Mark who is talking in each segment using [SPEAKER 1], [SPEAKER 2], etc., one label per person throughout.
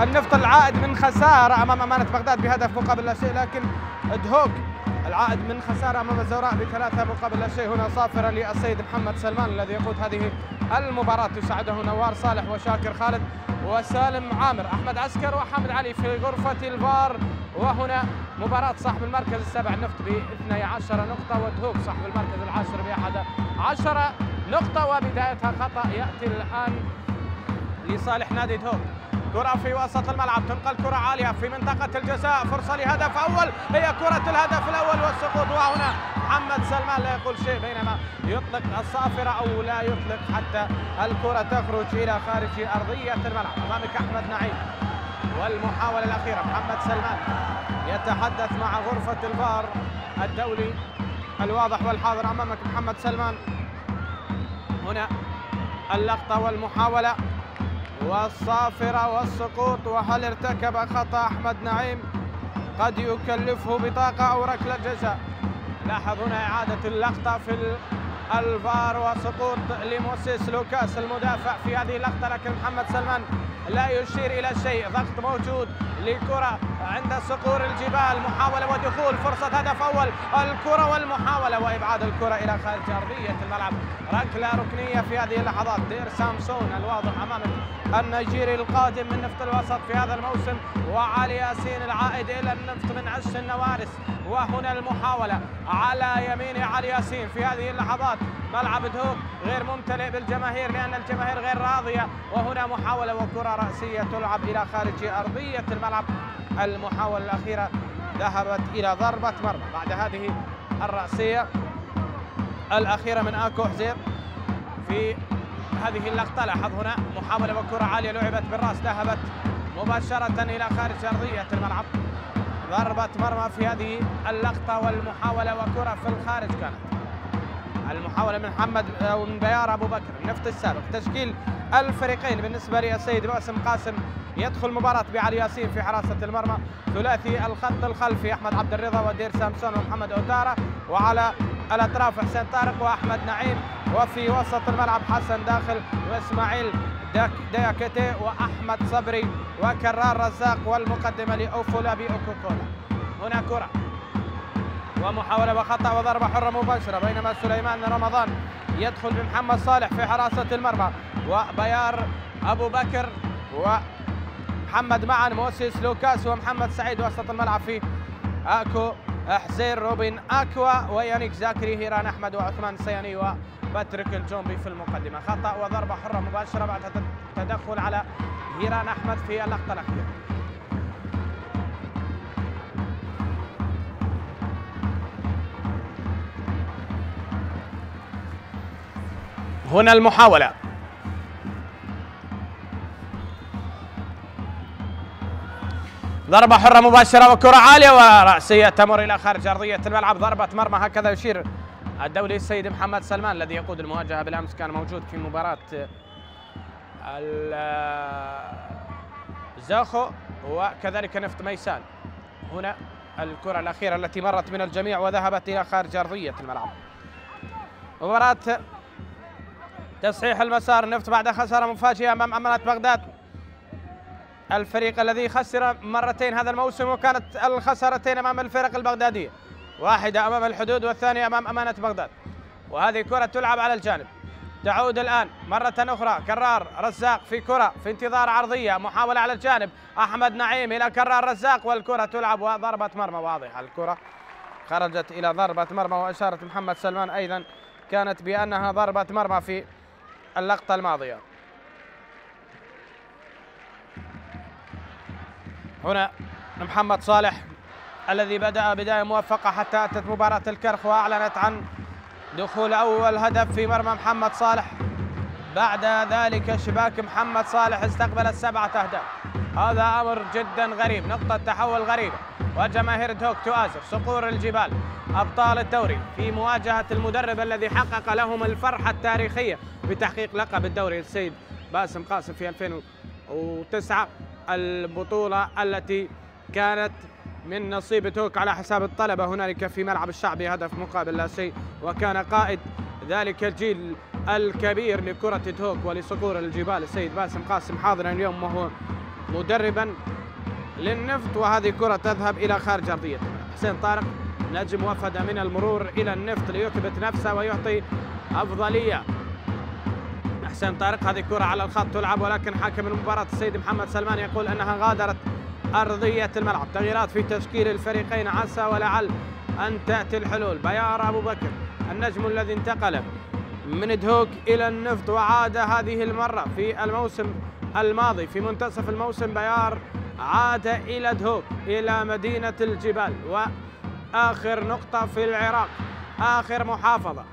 [SPEAKER 1] النفط العائد من خسارة أمام أمانة بغداد بهدف مقابل لا شيء، لكن دهوك العائد من خسارة أمام الزوراء بثلاثة مقابل لا شيء. هنا صافرة للسيد محمد سلمان الذي يقود هذه المباراة، يساعده نوار صالح وشاكر خالد وسالم عامر، أحمد عسكر وحامد علي في غرفة الفار. وهنا مباراة صاحب المركز السابع النفط ب 12 نقطة، ودهوك صاحب المركز العاشر ب 11 نقطة. وبدايتها خطأ يأتي الآن لصالح نادي دهوك. كرة في وسط الملعب، تنقل كرة عالية في منطقة الجزاء، فرصة لهدف أول، هي كرة الهدف الأول والسقوط. وهنا محمد سلمان لا يقول شيء بينما يطلق الصافرة أو لا يطلق حتى الكرة تخرج إلى خارج أرضية الملعب. أمامك أحمد نعيم والمحاولة الأخيرة. محمد سلمان يتحدث مع غرفة الفار الدولي الواضح والحاضر. أمامك محمد سلمان. هنا اللقطة والمحاولة والصافرة والسقوط، وهل ارتكب خطأ أحمد نعيم قد يكلفه بطاقة أو ركلة جزاء؟ لاحظ هنا إعادة اللقطة في الفار وسقوط لموسيس لوكاس المدافع في هذه اللقطة، لكن محمد سلمان لا يشير إلى شيء. ضغط موجود لكرة عند صقور الجبال، محاولة ودخول، فرصة هدف أول، الكرة والمحاولة وإبعاد الكرة إلى خارج أرضية الملعب. ركلة ركنية في هذه اللحظات. دير سامسون الواضح أمامك النيجيري القادم من نفط الوسط في هذا الموسم، وعلي ياسين العائد إلى النفط من عش النوارس. وهنا المحاولة على يمين علي ياسين في هذه اللحظات. ملعب دهوك غير ممتلئ بالجماهير لأن الجماهير غير راضية، وهنا محاولة وكرة رأسية تلعب إلى خارج أرضية الملعب. المحاولة الأخيرة ذهبت إلى ضربة مرمى بعد هذه الرأسية الأخيرة من آكو حزير في هذه اللقطة. لاحظ هنا محاولة وكرة عالية لعبت بالرأس، ذهبت مباشرة إلى خارج أرضية الملعب. ضربة مرمى في هذه اللقطة والمحاولة وكرة في الخارج. كانت المحاولة من محمد أو من بيار أبو بكر النفط السابق. تشكيل الفريقين بالنسبة للسيد باسم قاسم يدخل مباراة بعلي ياسين في حراسة المرمى، ثلاثي الخط الخلفي أحمد عبد الرضا ودير سامسون ومحمد أوتارا، وعلى الأطراف حسين طارق وأحمد نعيم، وفي وسط الملعب حسن داخل وإسماعيل دياكيتي وأحمد صبري وكرار رزاق، والمقدمة لأوفولابي أوكوكولا. هنا كرة ومحاولة وخطأ وضربة حرة مباشرة، بينما سليمان رمضان يدخل بمحمد صالح في حراسة المرمى، وبيار أبو بكر ومحمد معن، موسيس لوكاس ومحمد سعيد وسط الملعب في آكو حسين، روبن أكوا ويانيك زاكري، هيران أحمد وعثمان السياني وباتريك الجومبي في المقدمة. خطأ وضربة حرة مباشرة بعد تدخل على هيران أحمد في اللقطة الأخيرة. هنا المحاولة ضربة حرة مباشرة وكرة عالية ورأسية تمر إلى خارج أرضية الملعب. ضربة مرمى هكذا يشير الدولي السيد محمد سلمان الذي يقود المواجهة بالأمس، كان موجود في مباراة زاخو وكذلك نفط ميسان. هنا الكرة الأخيرة التي مرت من الجميع وذهبت إلى خارج أرضية الملعب. مباراة تصحيح المسار. النفط بعد خسارة مفاجئة أمام أمانة بغداد، الفريق الذي خسر مرتين هذا الموسم، وكانت الخسارتين أمام الفرق البغدادية، واحدة أمام الحدود والثانية أمام أمانة بغداد. وهذه كرة تلعب على الجانب، تعود الآن مرة أخرى كرار رزاق في كرة في انتظار عرضية، محاولة على الجانب، أحمد نعيم إلى كرار رزاق والكرة تلعب وضربة مرمى واضحة. الكرة خرجت إلى ضربة مرمى، وأشارة محمد سلمان أيضا كانت بأنها ضربة مرمى في اللقطة الماضية. هنا محمد صالح الذي بدأ بداية موفقة حتى أتت مباراة الكرخ وأعلنت عن دخول أول هدف في مرمى محمد صالح. بعد ذلك شباك محمد صالح استقبلت 7 أهداف. هذا أمر جدا غريب، نقطة تحول غريبة، وجماهير دهوك تؤازر صقور الجبال أبطال الدوري في مواجهة المدرب الذي حقق لهم الفرحة التاريخية بتحقيق لقب الدوري السيد باسم قاسم في 2009، البطولة التي كانت من نصيب دهوك على حساب الطلبة هنالك في ملعب الشعبي هدف مقابل لا شيء، وكان قائد ذلك الجيل الكبير لكرة دهوك ولصقور الجبال السيد باسم قاسم حاضرا اليوم وهو مدربا للنفط، وهذه كرة تذهب إلى خارج أرضية الملعب. حسين طارق نجم وفد من المرور إلى النفط ليثبت نفسه ويعطي أفضلية. حسين طارق هذه كرة على الخط تلعب، ولكن حكم المباراة السيد محمد سلمان يقول أنها غادرت أرضية الملعب. تغييرات في تشكيل الفريقين، عسى ولعل أن تأتي الحلول. بيار أبو بكر النجم الذي انتقل من دهوك إلى النفط وعاد هذه المرة في الموسم الماضي في منتصف الموسم. بيار عاد إلى دهوك إلى مدينة الجبال، وآخر نقطة في العراق، آخر محافظة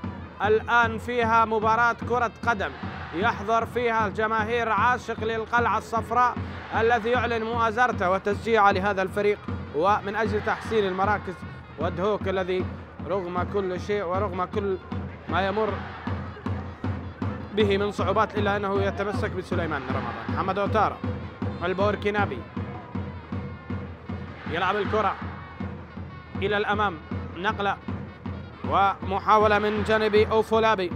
[SPEAKER 1] الآن فيها مباراة كرة قدم يحضر فيها الجماهير عاشق للقلعة الصفراء الذي يعلن مؤازرته وتشجيعه لهذا الفريق ومن أجل تحسين المراكز. ودهوك الذي رغم كل شيء ورغم كل ما يمر به من صعوبات إلا أنه يتمسك بسليمان رمضان. محمد أوتارا البوركينابي يلعب الكرة إلى الأمام، نقلة ومحاولة من جانب أوفولابي.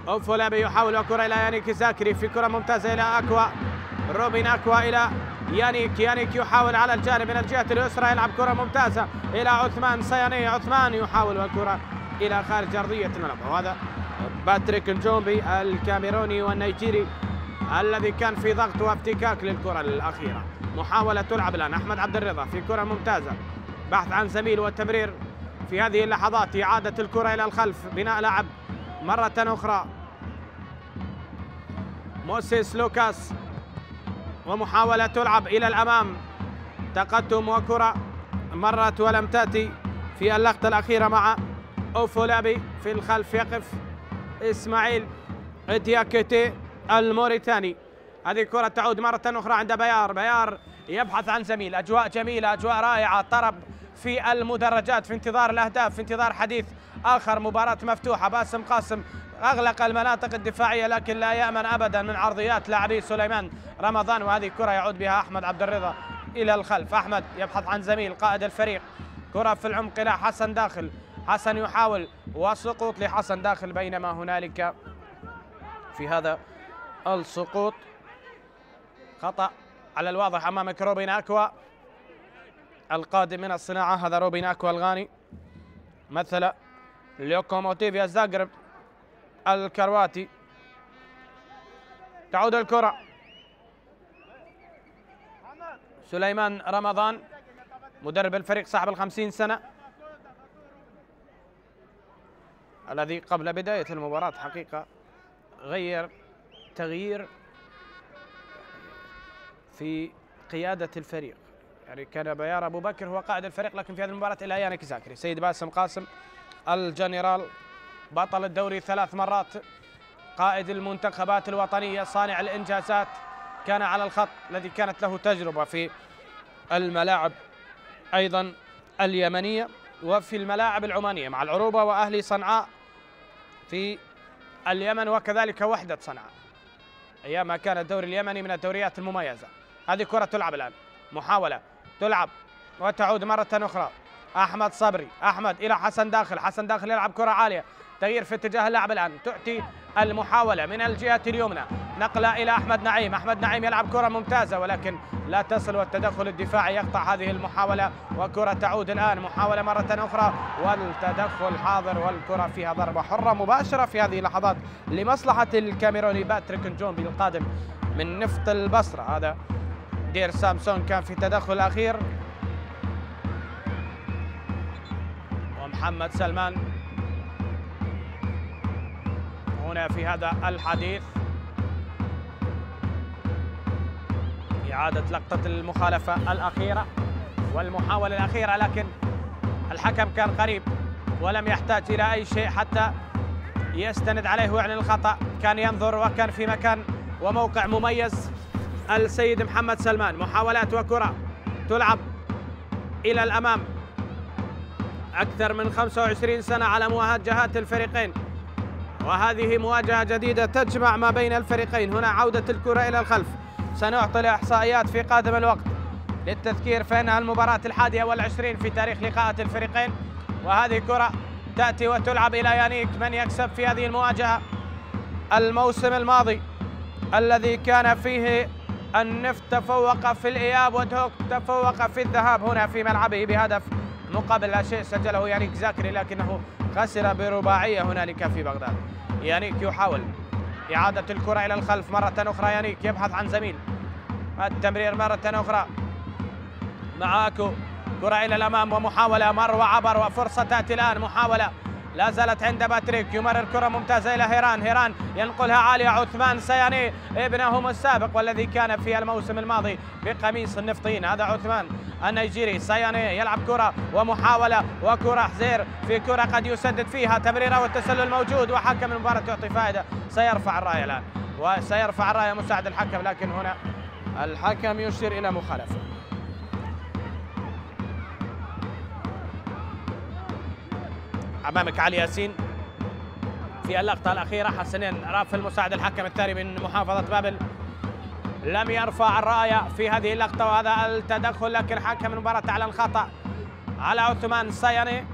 [SPEAKER 1] أوفولابي يحاول الكرة إلى يانيك زاكري في كرة ممتازة إلى أكوا، روبين أكوا إلى يانيك. يانيك يحاول على الجانب من الجهة اليسرى، يلعب كرة ممتازة إلى عثمان صياني. عثمان يحاول الكرة إلى خارج أرضية الملعب. وهذا باتريك نجومبي الكاميروني والنيجيري الذي كان في ضغط وافتكاك للكرة الأخيرة. محاولة تلعب الآن أحمد عبد الرضا في كرة ممتازة، بحث عن زميل والتمرير في هذه اللحظات. إعادة الكرة إلى الخلف، بناء لعب مرة أخرى موسيس لوكاس، ومحاولة تلعب إلى الأمام، تقدم وكرة مرت ولم تأتي في اللقطة الأخيرة مع أوفولابي. في الخلف يقف إسماعيل دياكيتي الموريتاني. هذه الكرة تعود مرة أخرى عند بيار. بيار يبحث عن زميل، أجواء جميلة، أجواء رائعة، طرب في المدرجات في انتظار الأهداف، في انتظار حديث آخر. مباراة مفتوحة، باسم قاسم أغلق المناطق الدفاعية لكن لا يأمن أبدا من عرضيات لاعبي سليمان رمضان. وهذه الكرة يعود بها أحمد عبد الرضا إلى الخلف. أحمد يبحث عن زميل قائد الفريق، كرة في العمق إلى حسن داخل. حسن يحاول وسقوط لحسن داخل، بينما هنالك في هذا السقوط خطأ على الواضح أمامك روبين أكوا القادم من الصناعة. هذا روبين أكوا الغاني مثل لوكوموتيفيا زاغرب الكرواتي. تعود الكرة سليمان رمضان مدرب الفريق صاحب ال50 سنة الذي قبل بداية المباراة حقيقة غير تغيير في قيادة الفريق. يعني كان بيار أبو بكر هو قائد الفريق، لكن في هذه المباراة إلى يانيك زاكري. سيد باسم قاسم الجنرال بطل الدوري 3 مرات، قائد المنتخبات الوطنية، صانع الإنجازات، كان على الخط الذي كانت له تجربة في الملاعب أيضا اليمنية وفي الملاعب العمانية مع العروبة وأهلي صنعاء في اليمن، وكذلك وحدة صنعاء أيام ما كان الدوري اليمني من الدوريات المميزة. هذه كرة تلعب الآن، محاولة تلعب وتعود مرة أخرى. أحمد صبري، أحمد إلى حسن داخل. حسن داخل يلعب كرة عالية، تغيير في اتجاه اللعب الآن، تأتي المحاولة من الجهة اليمنى، نقلة إلى أحمد نعيم. أحمد نعيم يلعب كرة ممتازة ولكن لا تصل، والتدخل الدفاعي يقطع هذه المحاولة، وكرة تعود الآن، محاولة مرة أخرى والتدخل حاضر، والكرة فيها ضربة حرة مباشرة في هذه اللحظات لمصلحة الكاميروني باتريك نجومبي القادم من نفط البصرة. هذا دير سامسون كان في تدخل أخير، ومحمد سلمان هنا في هذا الحديث. إعادة لقطة المخالفة الأخيرة والمحاولة الأخيرة، لكن الحكم كان قريب ولم يحتاج إلى أي شيء حتى يستند عليه ويعلن الخطأ. كان ينظر وكان في مكان وموقع مميز السيد محمد سلمان. محاولات وكرة تلعب إلى الأمام، أكثر من 25 سنة على مواجهات الفريقين، وهذه مواجهة جديدة تجمع ما بين الفريقين. هنا عودة الكرة إلى الخلف، سنعطي الإحصائيات في قادم الوقت للتذكير، فإنها المباراة 21 في تاريخ لقاءات الفريقين. وهذه كرة تأتي وتلعب إلى يانيك، من يكسب في هذه المواجهة الموسم الماضي الذي كان فيه النفط تفوق في الإياب ودهوك تفوق في الذهاب هنا في ملعبه بهدف مقابل لا شيء سجله يانيك زاكري، لكنه خسر برباعية هنالك في بغداد. يانيك يحاول إعادة الكرة إلى الخلف مرة أخرى، يانيك يبحث عن زميل، التمرير مرة أخرى مع أكو، كرة إلى الأمام ومحاولة مر وعبر وفرصة تأتي الآن، محاولة لا زالت عند باتريك، يمرر كرة ممتازة إلى هيران ينقلها عالية، عثمان سياني ابنهم السابق والذي كان في الموسم الماضي بقميص النفطيين، هذا عثمان النيجيري. سياني يلعب كرة ومحاولة وكرة حزير في كرة قد يسدد فيها، تمريرة والتسلل موجود وحكم المباراة تعطي فائدة. سيرفع الراية الآن وسيرفع الراية مساعد الحكم، لكن هنا الحكم يشير إلى مخالفة. أمامك علي ياسين في اللقطة الأخيرة، حسنين رافل مساعد الحكم الثاني من محافظة بابل لم يرفع الراية في هذه اللقطة وهذا التدخل، لكن حكم المباراة على الخطأ على عثمان سياني.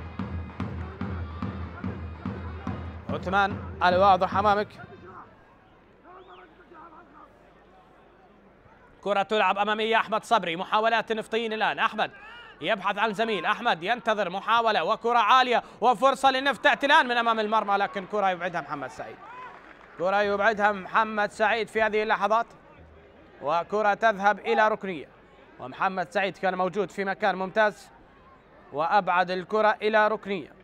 [SPEAKER 1] عثمان الواضح أمامك، كرة تلعب أمامية، أحمد صبري، محاولات النفطيين الآن، أحمد يبحث عن زميل، أحمد ينتظر محاولة وكرة عالية وفرصة للنفط تأتي الآن من أمام المرمى، لكن كرة يبعدها محمد سعيد، كرة يبعدها محمد سعيد في هذه اللحظات، وكرة تذهب إلى ركنية، ومحمد سعيد كان موجود في مكان ممتاز وأبعد الكرة إلى ركنية.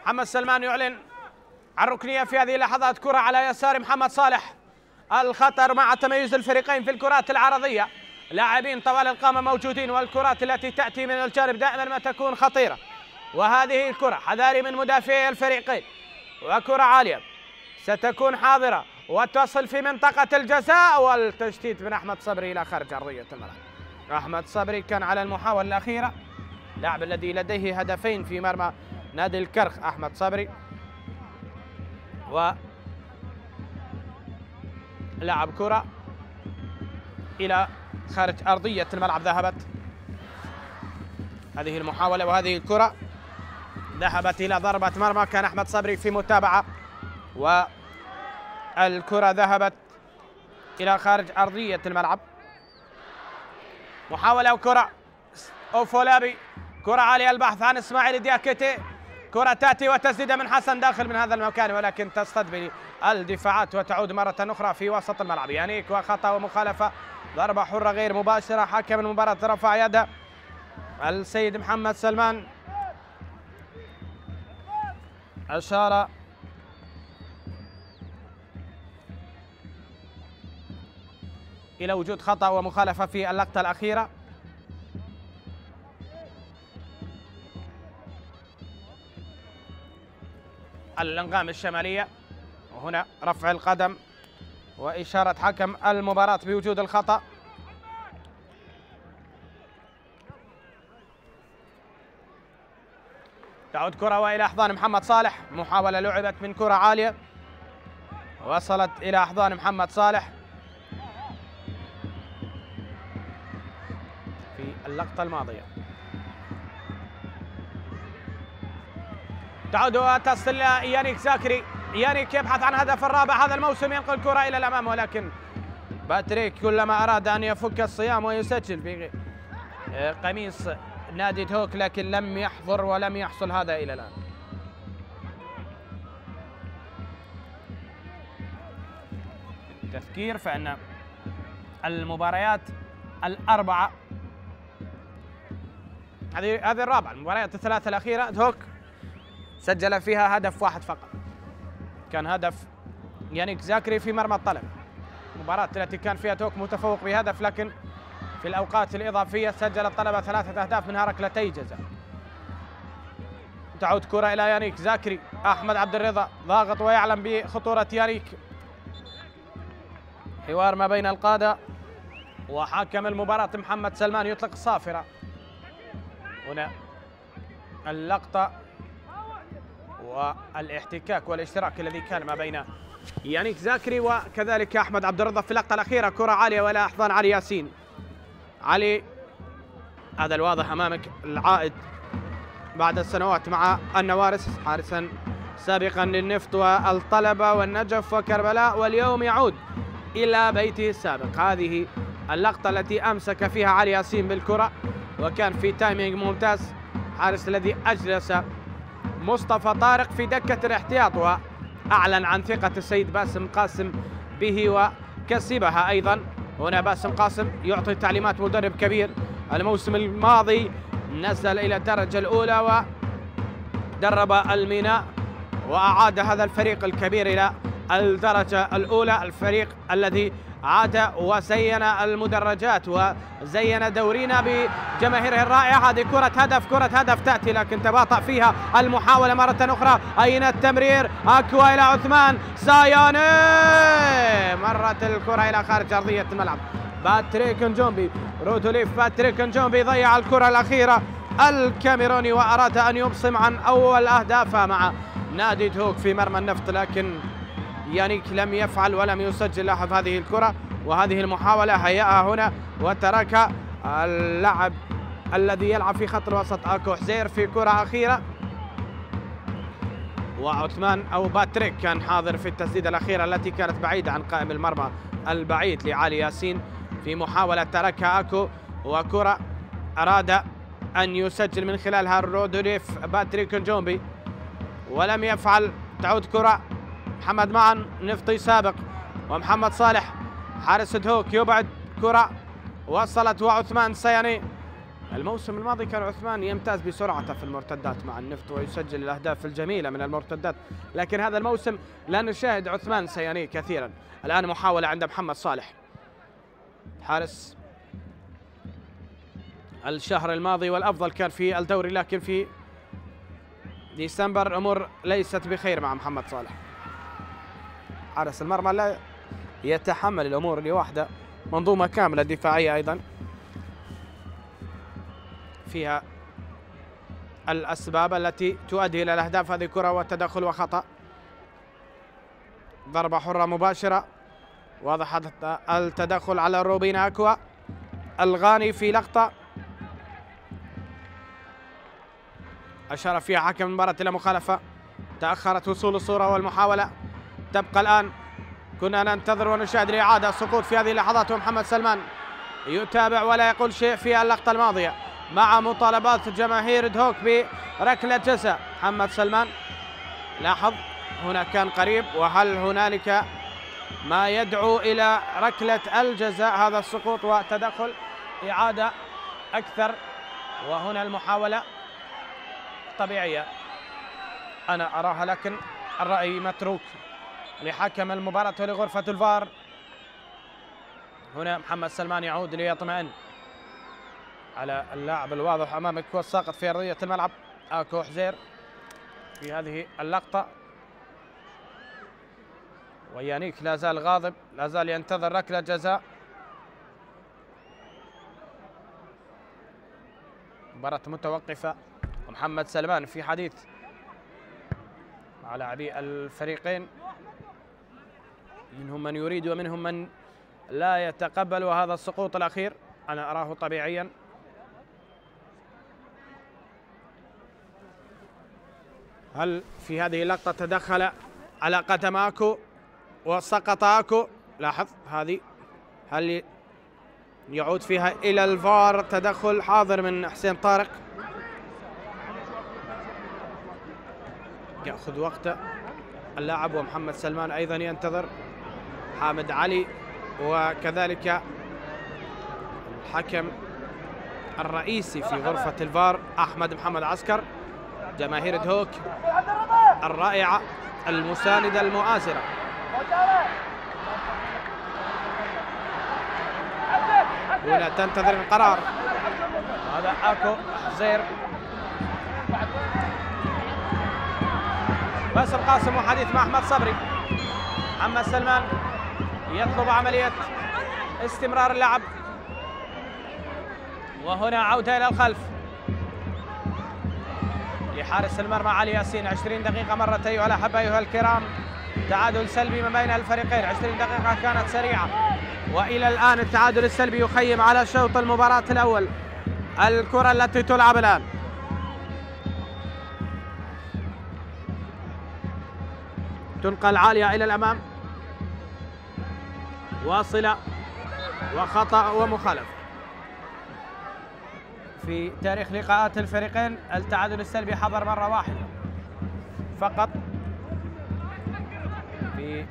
[SPEAKER 1] محمد سلمان يعلن عن ركنية في هذه اللحظات، كرة على يسار محمد صالح، الخطر مع تميز الفريقين في الكرات العرضية، لاعبين طوال القامة موجودين، والكرات التي تأتي من الجانب دائما ما تكون خطيرة، وهذه الكرة حذاري من مدافعي الفريقين، وكرة عالية ستكون حاضرة وتصل في منطقة الجزاء، والتشتيت من أحمد صبري إلى خارج أرضية الملعب. أحمد صبري كان على المحاولة الأخيرة، لاعب الذي لديه هدفين في مرمى نادي الكرخ أحمد صبري، ولعب كرة إلى خارج أرضية الملعب، ذهبت هذه المحاولة وهذه الكرة ذهبت إلى ضربة مرمى، كان أحمد صبري في متابعة والكرة ذهبت إلى خارج أرضية الملعب. محاولة وكرة أوفولابي، كرة عالية البحث عن إسماعيل دياكيتي، كرة تأتي وتسديدة من حسن داخل من هذا المكان، ولكن تصطدم الدفاعات وتعود مرة أخرى في وسط الملعب. يانيك وخطأ ومخالفة، ضربة حرة غير مباشرة، حكم المباراة رفع يده السيد محمد سلمان، أشار إلى وجود خطأ ومخالفة في اللقطة الأخيرة. الأنغام الشمالية، وهنا رفع القدم وإشارة حكم المباراة بوجود الخطأ. تعود كرة وإلى أحضان محمد صالح، محاولة لعبت من كرة عالية وصلت إلى أحضان محمد صالح في اللقطة الماضية. تعود وتصل يانيك زاكري، يانيك يبحث عن هدف الرابع هذا الموسم، ينقل كرة إلى الأمام، ولكن باتريك كلما أراد أن يفك الصيام ويسجل في قميص نادي دهوك لكن لم يحضر ولم يحصل هذا إلى الآن. تذكير فإن المباريات الأربعة هذه الرابعة، المباريات الثلاثة الأخيرة دهوك سجل فيها هدف واحد فقط، كان هدف يانيك زاكري في مرمى الطلب. المباراة التي كان فيها دهوك متفوق بهدف، لكن في الأوقات الإضافية سجل الطلبة 3 أهداف منها ركلتي جزاء. تعود كرة إلى يانيك زاكري، أحمد عبد الرضا ضاغط ويعلم بخطورة يانيك، حوار ما بين القادة وحكم المباراة محمد سلمان يطلق صافرة. هنا اللقطة والاحتكاك والاشتراك الذي كان ما بين يانيك زاكري وكذلك أحمد عبد الرضا في اللقطة الأخيرة، كرة عالية ولا أحضان علي ياسين، علي هذا الواضح أمامك، العائد بعد السنوات مع النوارس، حارسا سابقا للنفط والطلبة والنجف وكربلاء، واليوم يعود إلى بيته السابق. هذه اللقطة التي أمسك فيها علي ياسين بالكرة وكان في تايمينج ممتاز، حارس الذي أجلس مصطفى طارق في دكة الاحتياط وأعلن عن ثقة السيد باسم قاسم به وكسبها أيضا. هنا باسم قاسم يعطي تعليمات مدرب كبير، الموسم الماضي نزل إلى الدرجة الأولى ودرب الميناء وأعاد هذا الفريق الكبير إلى الدرجة الأولى، الفريق الذي عاد وزين المدرجات وزين دورينا بجماهيره الرائعة. هذه كرة هدف تأتي لكن تباطأ فيها المحاولة مرة أخرى. أين التمرير؟ أكوا إلى عثمان ساياني، مرت الكرة إلى خارج أرضية الملعب. باتريك نجومبي، رودوليف باتريك نجومبي ضيع الكرة الأخيرة الكاميروني وأراد أن يبصم عن أول أهدافه مع نادي دهوك في مرمى النفط، لكن يانيك لم يفعل ولم يسجل. لاحظ هذه الكرة وهذه المحاولة، هيئها هنا وترك اللاعب الذي يلعب في خط الوسط أكو حزير في كرة أخيرة، وعثمان أو باتريك كان حاضر في التسديدة الأخيرة التي كانت بعيدة عن قائم المرمى البعيد لعلي ياسين. في محاولة تركها أكو وكرة أراد أن يسجل من خلالها رودوليف باتريك نجومبي ولم يفعل. تعود كرة محمد معن نفطي سابق ومحمد صالح حارس دهوك يبعد كرة وصلت وعثمان سياني. الموسم الماضي كان عثمان يمتاز بسرعته في المرتدات مع النفط ويسجل الأهداف الجميلة من المرتدات، لكن هذا الموسم لا نشاهد عثمان سياني كثيرا. الآن محاولة عند محمد صالح، حارس الشهر الماضي والأفضل كان في الدوري، لكن في ديسمبر الأمور ليست بخير مع محمد صالح. حارس المرمى لا يتحمل الأمور لوحده، منظومة كاملة دفاعية أيضا فيها الأسباب التي تؤدي إلى الأهداف. هذه كرة وتدخل وخطأ، ضربة حرة مباشرة، واضح التدخل على روبين أكوا الغاني في لقطة أشار فيها حكم المباراة إلى مخالفة. تأخرت وصول الصورة والمحاولة تبقى الآن. كنا ننتظر ونشاهد الإعادة. سقوط في هذه اللحظات ومحمد سلمان يتابع ولا يقول شيء في اللقطة الماضية مع مطالبات جماهير دهوك بركلة جزاء. محمد سلمان لاحظ هنا كان قريب، وهل هنالك ما يدعو إلى ركلة الجزاء؟ هذا السقوط وتدخل إعادة أكثر، وهنا المحاولة طبيعية أنا أراها، لكن الرأي متروك لحكم المباراة ولغرفة الفار. هنا محمد سلمان يعود ليطمئن على اللاعب الواضح أمامك والساقط في أرضية الملعب أكو حزير في هذه اللقطة، ويانيك لا زال غاضب، لا زال ينتظر ركلة جزاء. مباراة متوقفة ومحمد سلمان في حديث مع لاعبي الفريقين، منهم من يريد ومنهم من لا يتقبل، وهذا السقوط الأخير أنا أراه طبيعيا. هل في هذه اللقطة تدخل على قدم أكو وسقط أكو؟ لاحظ هذه، هل يعود فيها إلى الفار؟ تدخل حاضر من حسين طارق، يأخذ وقته اللاعب، ومحمد سلمان أيضا ينتظر، حامد علي وكذلك الحكم الرئيسي في غرفة الفار أحمد محمد عسكر. جماهير دهوك الرائعة المساندة المؤازرة. هنا تنتظر القرار. هذا أكو حزير، باسم قاسم وحديث مع أحمد صبري. محمد سلمان يطلب عملية استمرار اللعب، وهنا عودة إلى الخلف لحارس المرمى علي ياسين. 20 دقيقة مرت أيها الأحبة أيها الكرام، تعادل سلبي ما بين الفريقين. 20 دقيقة كانت سريعة، وإلى الآن التعادل السلبي يخيم على شوط المباراة الأول. الكرة التي تلعب الآن. تنقل عالية إلى الأمام، واصلة وخطأ ومخالفة. في تاريخ لقاءات الفريقين التعادل السلبي حضر مرة واحدة فقط في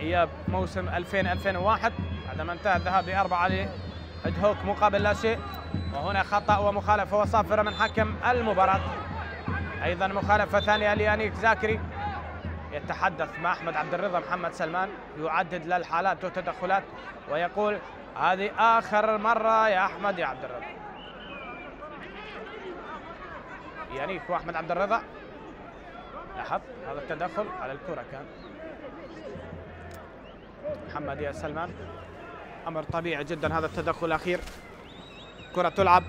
[SPEAKER 1] إياب موسم 2000-2001 بعدما انتهى الذهاب ب4 لإدهوك مقابل لا شيء. وهنا خطأ ومخالفة وصافرة من حكم المباراة. أيضا مخالفة ثانية ليانيك زاكري. يتحدث مع أحمد عبد الرضا محمد سلمان، يعدد للحالات والتدخلات ويقول هذه آخر مرة يا أحمد يا عبد الرضا. يانيك وأحمد عبد الرضا. لاحظ هذا التدخل على الكرة كان محمد يا سلمان، أمر طبيعي جدا هذا التدخل الأخير. كرة تلعب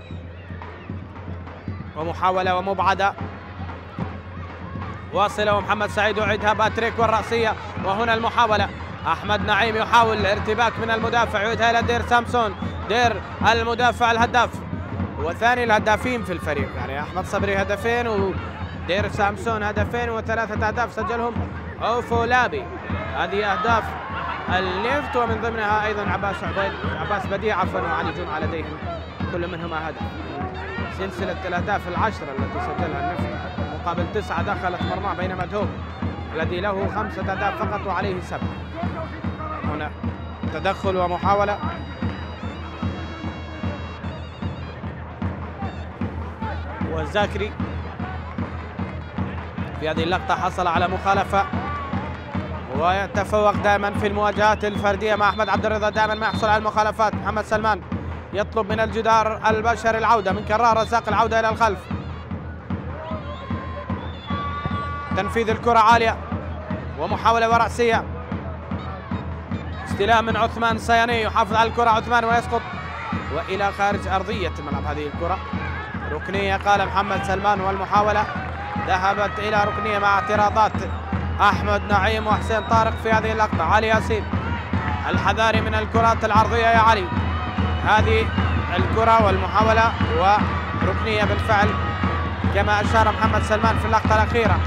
[SPEAKER 1] ومحاولة ومبعدة واصلة ومحمد سعيد يعيدها باتريك والرأسية. وهنا المحاولة، أحمد نعيم يحاول الارتباك من المدافع يعيدها إلى دير سامسون. دير المدافع الهداف وثاني الهدافين في الفريق، يعني أحمد صبري هدفين ودير سامسون هدفين وثلاثة أهداف سجلهم أوفولابي. هذه أهداف الليفت ومن ضمنها أيضا عباس بديع وعلي جمعة لديهم كل منهما هدف. سلسلة الأهداف العشرة التي سجلها النفط مقابل 9 دخلت مرماه، بينما دهوك الذي له 5 أهداف فقط وعليه 7. هنا تدخل ومحاولة والزاكري في هذه اللقطة حصل على مخالفة ويتفوق دائما في المواجهات الفردية مع أحمد عبد الرضا، دائما ما يحصل على المخالفات. محمد سلمان يطلب من الجدار البشري العودة من كرار رزاق، العودة إلى الخلف. تنفيذ الكرة عالية ومحاولة ورأسية، استلام من عثمان صياني، يحافظ على الكرة عثمان ويسقط وإلى خارج أرضية الملعب. هذه الكرة ركنية قال محمد سلمان، والمحاولة ذهبت إلى ركنية مع اعتراضات أحمد نعيم وحسين طارق في هذه اللقطة. علي ياسين الحذاري من الكرات العرضية يا علي. هذه الكرة والمحاولة وركنية بالفعل كما أشار محمد سلمان في اللقطة الأخيرة.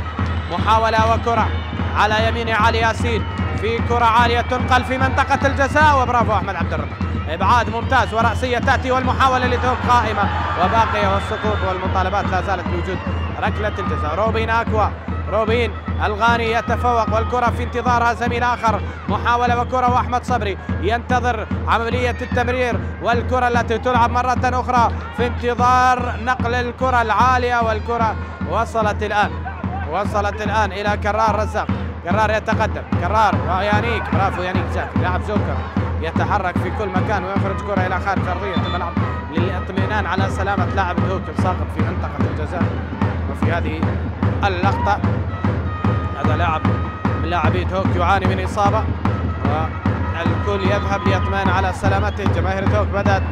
[SPEAKER 1] محاولة وكرة على يمين علي ياسين، في كرة عالية تنقل في منطقة الجزاء وبرافو أحمد عبد الرضا، إبعاد ممتاز ورأسية تأتي والمحاولة لتوب قائمة وباقية والسقوط والمطالبات لا زالت بوجود ركلة الجزاء. روبين أكوا، روبين الغاني يتفوق والكرة في انتظارها زميل آخر. محاولة وكرة وأحمد صبري ينتظر عملية التمرير والكرة التي تلعب مرة أخرى في انتظار نقل الكرة العالية، والكرة وصلت الآن إلى كرار رزاق. كرار يتقدم، كرار ويانيك، برافو يانيك زاكي لاعب جوكر يتحرك في كل مكان ويخرج كرة إلى خارج أرضية الملعب للاطمئنان على سلامة لاعب دهوك الساقط في منطقة الجزاء. وفي هذه اللقطة هذا لاعب من لاعبي دهوك يعاني من إصابة والكل يذهب ليطمئن على سلامته. جماهير دهوك بدأت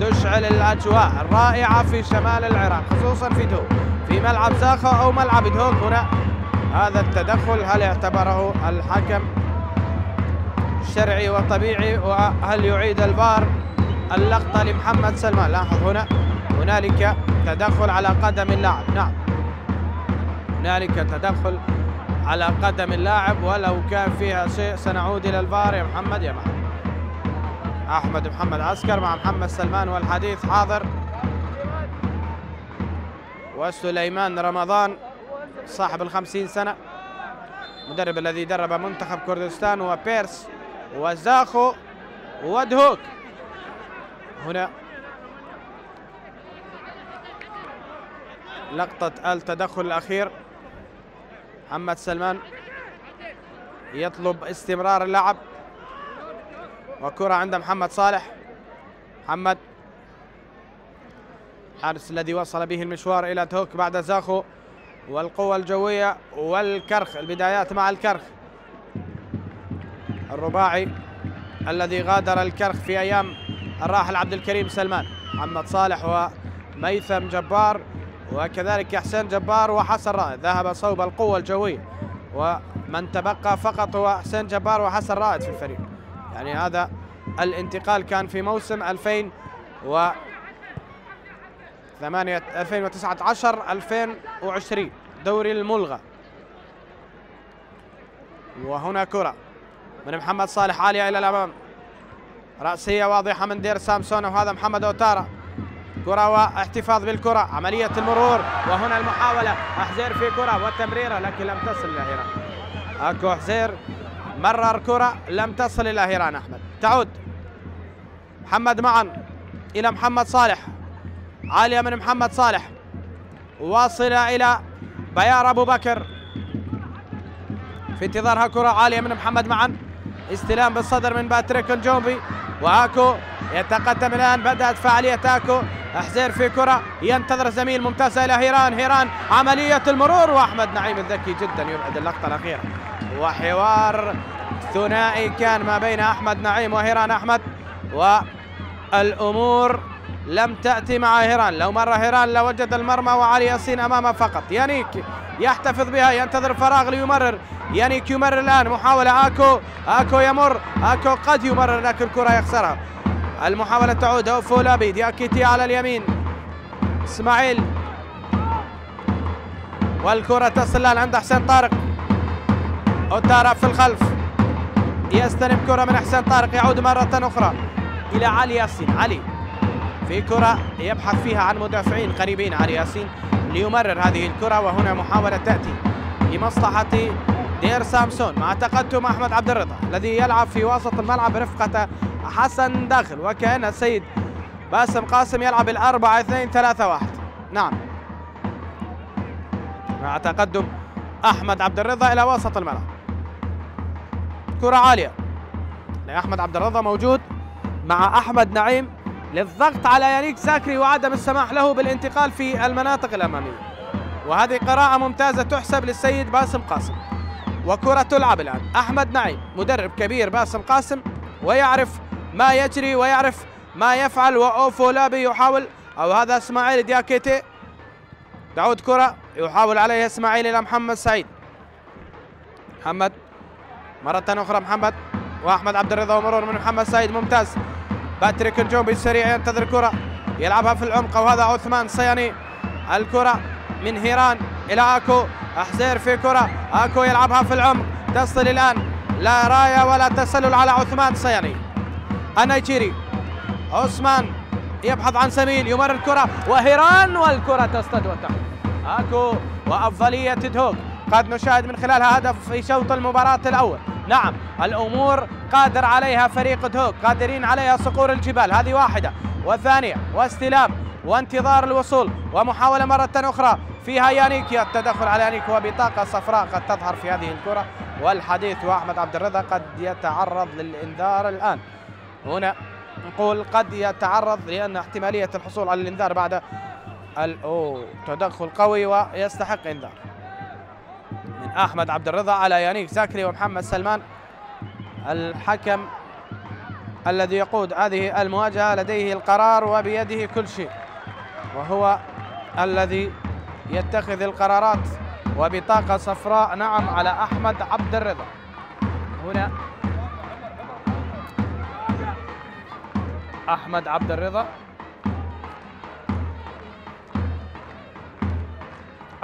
[SPEAKER 1] تشعل الأجواء الرائعة في شمال العراق خصوصا في دهوك في ملعب زاخو أو ملعب دهوك. هنا هذا التدخل هل يعتبره الحكم شرعي وطبيعي، وهل يعيد الفار اللقطة لمحمد سلمان؟ لاحظ هنالك تدخل على قدم اللاعب، نعم هنالك تدخل على قدم اللاعب، ولو كان فيها شيء سنعود إلى الفار. يا محمد يا أحمد محمد عسكر مع محمد سلمان والحديث حاضر، وسليمان رمضان صاحب 50 سنة مدرب الذي درب منتخب كردستان وبيرس وزاخو ودهوك. هنا لقطة التدخل الأخير، محمد سلمان يطلب استمرار اللعب وكرة عند محمد صالح. محمد حارس الذي وصل به المشوار إلى دهوك بعد زاخو والقوة الجوية والكرخ، البدايات مع الكرخ الرباعي الذي غادر الكرخ في أيام الراحل عبد الكريم سلمان. محمد صالح وميثم جبار وكذلك حسين جبار وحسن رائد ذهب صوب القوة الجوية، ومن تبقى فقط هو حسين جبار وحسن رائد في الفريق. يعني هذا الانتقال كان في موسم 2000 2019-2020 دوري الملغى. وهنا كرة من محمد صالح عالية إلى الأمام، رأسية واضحة من دير سامسون، وهذا محمد أوتارا. كرة واحتفاظ بالكرة، عملية المرور، وهنا المحاولة، حزير في كرة والتمريرة لكن لم تصل إلى هيران. أكو حزير مرر كرة لم تصل إلى هيران أحمد. تعود محمد معا إلى محمد صالح، عالية من محمد صالح، واصلة إلى بيار أبو بكر، في انتظارها كرة عالية من محمد معا، استلام بالصدر من باتريك نجومبي، وآكو يتقدم الآن، بدأت فعالية آكو. حزير في كرة ينتظر زميل، ممتازة إلى هيران، هيران عملية المرور، وأحمد نعيم الذكي جدا يبعد اللقطة الأخيرة، وحوار ثنائي كان ما بين أحمد نعيم وهيران أحمد، والأمور لم تأتي مع هيران. لو مر هيران لوجد المرمى وعلي ياسين أمامه فقط. يانيك يحتفظ بها، ينتظر فراغ ليمرر، يانيك يمرر الآن، محاولة آكو يمر، آكو قد يمرر لكن الكرة يخسرها. المحاولة تعود، أوفولابي، دياكيتي على اليمين، إسماعيل، والكرة تصل الآن عند حسين طارق. أوتارا في الخلف يستلم كرة من حسين طارق، يعود مرة أخرى إلى علي ياسين. علي في كرة يبحث فيها عن مدافعين قريبين، علي ياسين ليمرر هذه الكرة، وهنا محاولة تأتي لمصلحة دير سامسون مع تقدم أحمد عبد الرضا الذي يلعب في وسط الملعب رفقة حسن داخل، وكأن السيد باسم قاسم يلعب 4-2-3-1. نعم، مع تقدم أحمد عبد الرضا إلى وسط الملعب. كرة عالية لأحمد عبد الرضا، موجود مع أحمد نعيم للضغط على يانيك زاكري وعدم السماح له بالانتقال في المناطق الأمامية، وهذه قراءة ممتازة تحسب للسيد باسم قاسم. وكرة تلعب الآن، أحمد نعيم مدرب كبير باسم قاسم، ويعرف ما يجري ويعرف ما يفعل. وأوفولابي يحاول، أو هذا إسماعيل دياكيتي، تعود كرة يحاول عليها إسماعيل إلى محمد سعيد. محمد مرة أخرى، محمد وأحمد عبد الرضا، ومرور من محمد سعيد ممتاز. باتريك نجومبي السريع ينتظر كرة يلعبها في العمق، وهذا عثمان صياني. الكرة من هيران إلى آكو، حزير في كرة، آكو يلعبها في العمق، تصل الآن، لا راية ولا تسلل على عثمان صياني النيجيري. عثمان يبحث عن سميل، يمر الكرة وهيران، والكرة تصطاد وتحت. آكو وأفضلية دهوك قد نشاهد من خلالها هدف في شوط المباراة الأول. نعم، الأمور قادر عليها فريق دهوك، قادرين عليها صقور الجبال. هذه واحدة وثانية، واستلام وانتظار الوصول، ومحاولة مرة أخرى فيها يانيك، التدخل على يانيك، وبطاقة صفراء قد تظهر في هذه الكرة. والحديث وأحمد عبد الرضا قد يتعرض للإنذار الآن. هنا نقول قد يتعرض، لأن احتمالية الحصول على الإنذار بعد تدخل قوي ويستحق إنذار من أحمد عبد الرضا على يانيك زاكري ومحمد سلمان. الحكم الذي يقود هذه المواجهة لديه القرار وبيده كل شيء، وهو الذي يتخذ القرارات. وبطاقة صفراء نعم على أحمد عبد الرضا. هنا أحمد عبد الرضا،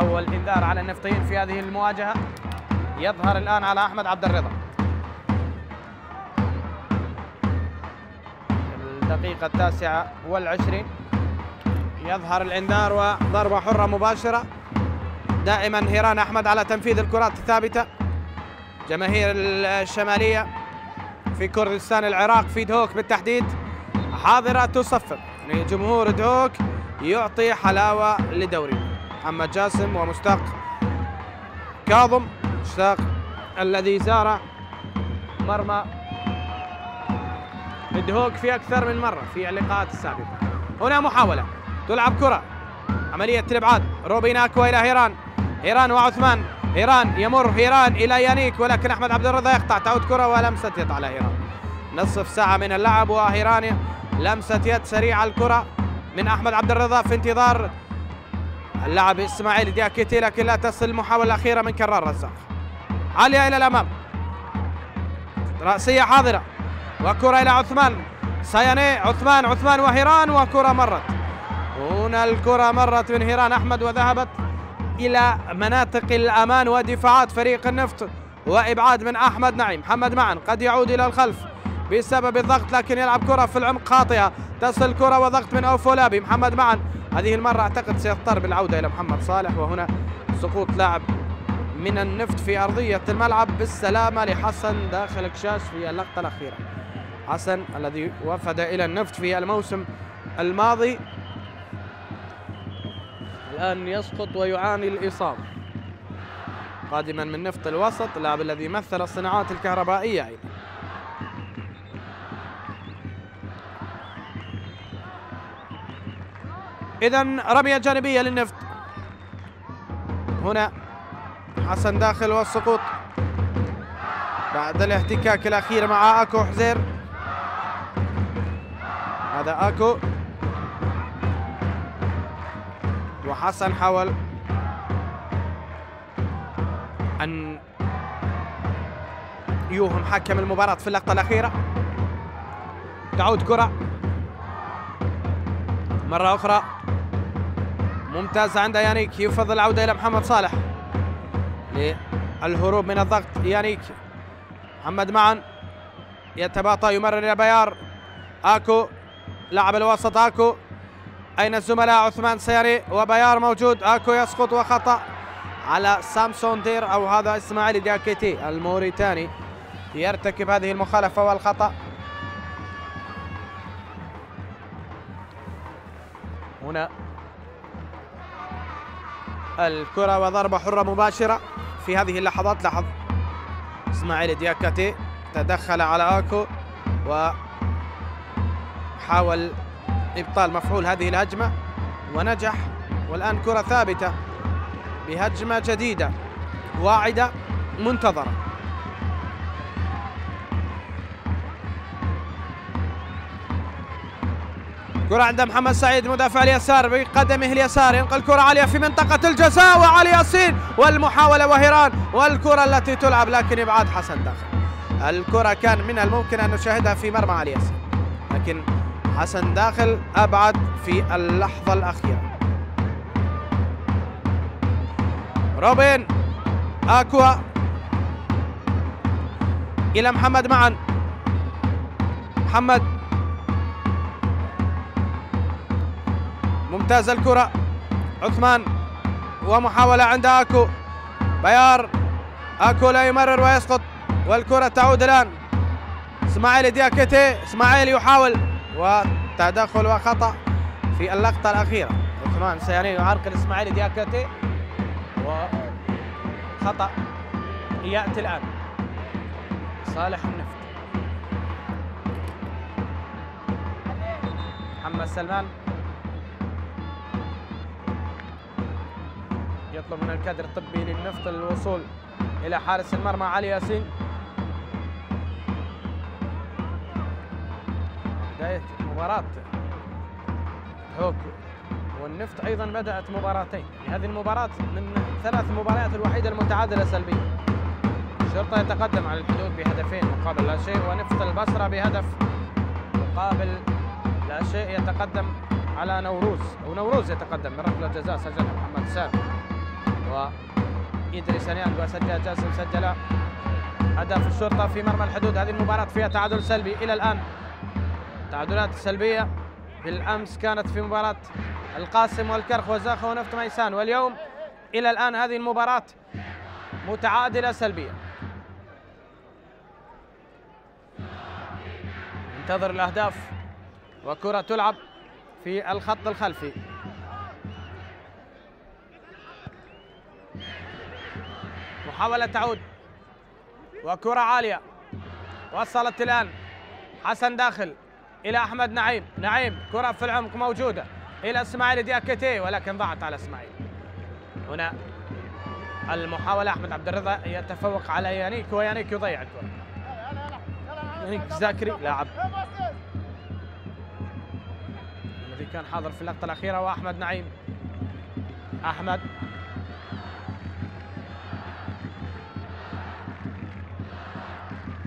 [SPEAKER 1] أول إنذار على النفطيين في هذه المواجهة يظهر الآن على أحمد عبد الرضا. الدقيقة 29 يظهر الإنذار، وضربة حرة مباشرة. دائما هيران أحمد على تنفيذ الكرات الثابتة. جماهير الشمالية في كردستان العراق، في دهوك بالتحديد، حاضرة تصفق. يعني جمهور دهوك يعطي حلاوة لدوري. محمد جاسم ومشتاق كاظم، مشتاق الذي زار مرمى دهوك في أكثر من مرة في اللقاءات السابقة. هنا محاولة تلعب كرة، عملية الإبعاد، روبين آكو إلى هيران، هيران وعثمان، هيران يمر، هيران إلى يانيك، ولكن أحمد عبد الرضا يقطع. تعود كرة ولمسة يد على هيران. نصف ساعة من اللعب وهيران لمسة يد سريعة الكرة من أحمد عبد الرضا في انتظار اللاعب إسماعيل دياكيتي، لكن لا تصل. المحاولة الأخيرة من كرار رزاق، عالية إلى الأمام، رأسية حاضرة، وكرة إلى عثمان صياني، عثمان وهيران، وكرة مرت. هنا الكرة مرت من هيران أحمد وذهبت إلى مناطق الأمان ودفاعات فريق النفط وإبعاد من أحمد نعيم. محمد معن قد يعود إلى الخلف بسبب الضغط، لكن يلعب كرة في العمق خاطئة، تصل الكرة وضغط من أوفولابي. محمد معن هذه المرة أعتقد سيضطر بالعودة إلى محمد صالح، وهنا سقوط لاعب من النفط في أرضية الملعب. بالسلامة لحسن داخل كشاش في اللقطة الأخيرة. حسن الذي وفد إلى النفط في الموسم الماضي الآن يسقط ويعاني الإصابة. قادما من نفط الوسط، اللاعب الذي مثل الصناعات الكهربائية أيضا. إذن رمية جانبية للنفط. هنا حسن داخل والسقوط بعد الاحتكاك الأخير مع أكو حزير. هذا أكو، وحسن حاول أن يوهم حكم المباراة في اللقطة الأخيرة. تعود كرة مرة أخرى ممتازة عند يانيك، يفضل العودة إلى محمد صالح للهروب من الضغط. يانيك، محمد معن يتباطأ يمرر إلى بيار. أكو لاعب الوسط، أكو أين الزملاء؟ عثمان سياري وبيار موجود. أكو يسقط وخطأ على سامسون دير، أو هذا إسماعيل دياكيتي الموريتاني يرتكب هذه المخالفة والخطأ. هنا الكرة وضربة حرة مباشرة في هذه اللحظات. لاحظ إسماعيل دياكيتي تدخل على أكو وحاول إبطال مفعول هذه الهجمة ونجح، والآن كرة ثابتة بهجمة جديدة واعدة منتظرة. كرة عند محمد سعيد مدافع اليسار بقدمه اليسار، ينقل كرة عالية في منطقة الجزاء وعلي ياسين والمحاولة وهيران، والكرة التي تلعب لكن إبعاد حسن داخل. الكرة كان من الممكن أن نشاهدها في مرمى علي ياسين، لكن حسن داخل أبعد في اللحظة الأخيرة. روبن أكوا إلى محمد معن. محمد ممتاز الكرة. عثمان ومحاولة عند أكو. بيار، أكو لا يمرر ويسقط، والكرة تعود الآن. إسماعيل دياكيتي، إسماعيل يحاول وتدخل وخطأ في اللقطة الأخيرة. عثمان سياني يعرقل إسماعيل دياكيتي وخطأ يأتي الآن صالح النفط. محمد سلمان يطلب من الكادر الطبي للنفط الوصول إلى حارس المرمى علي ياسين. بداية مباراة هوك والنفط أيضا بدأت مباراتين. هذه المباراة من 3 مباريات الوحيدة المتعادلة سلبيا. الشرطة يتقدم على الحدود بهدفين مقابل لا شيء، ونفط البصرة بهدف مقابل لا شيء يتقدم على نوروز، أو نوروز يتقدم من ركلة جزاء سجلها محمد سامي، وإدريس نيانج وسجل جاسم سجل هدف الشرطة في مرمى الحدود. هذه المباراة فيها تعادل سلبي إلى الآن. تعادلات سلبية بالأمس كانت في مباراة القاسم والكرخ وزاخة ونفط ميسان، واليوم إلى الآن هذه المباراة متعادلة سلبية. انتظر الأهداف وكرة تلعب في الخط الخلفي. محاولة تعود وكرة عالية، وصلت الآن حسن داخل إلى أحمد نعيم. نعيم كرة في العمق موجودة إلى إسماعيل دياكيتي، ولكن ضاعت على إسماعيل. هنا المحاولة، أحمد عبد الرضا يتفوق على يانيك ويانيك يضيع الكرة. يانيك زاكري لاعب الذي كان حاضر في اللقطة الأخيرة، وأحمد نعيم. أحمد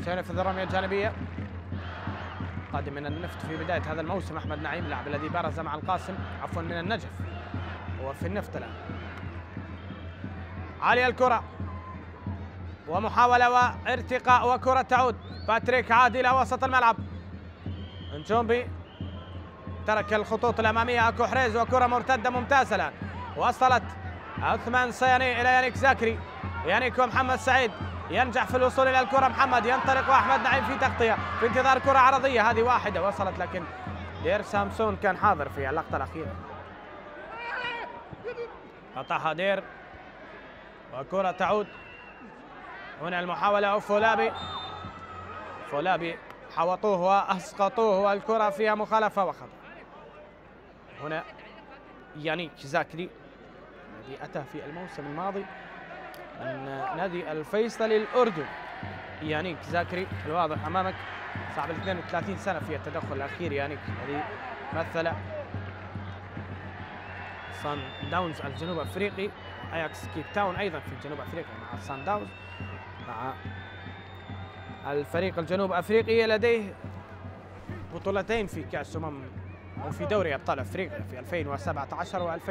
[SPEAKER 1] سينفذ الرمية الجانبية. قادم من النفط في بداية هذا الموسم. أحمد نعيم اللاعب الذي بارز مع القاسم، عفوا من النجف، هو في النفط الآن. عالية الكرة ومحاولة وارتقاء وكرة تعود. باتريك عاد إلى وسط الملعب. نجومبي ترك الخطوط الأمامية. أكو حريز وكرة مرتدة ممتازة الآن. وصلت عثمان صياني إلى يانيك زاكري. يانيك ومحمد سعيد ينجح في الوصول إلى الكرة. محمد ينطلق وأحمد نعيم في تغطية في انتظار كرة عرضية. هذه واحدة وصلت، لكن دير سامسون كان حاضر في اللقطة الأخيرة. قطعها دير وكرة تعود. هنا المحاولة فولابي حوطوه وأسقطوه والكرة فيها مخالفة وخطأ. هنا يانيك زاكري الذي أتى في الموسم الماضي من نادي الفيصلي الأردن. يانيك زاكري الواضح أمامك صاحب 32 سنة في التدخل الأخير. يانيك الذي مثل سان داونز الجنوب أفريقي، أياكس كيب تاون أيضا في جنوب أفريقيا مع سان داونز، مع الفريق الجنوب أفريقي. لديه بطولتين في كأس وفي دوري أبطال أفريقيا في 2017 و2016.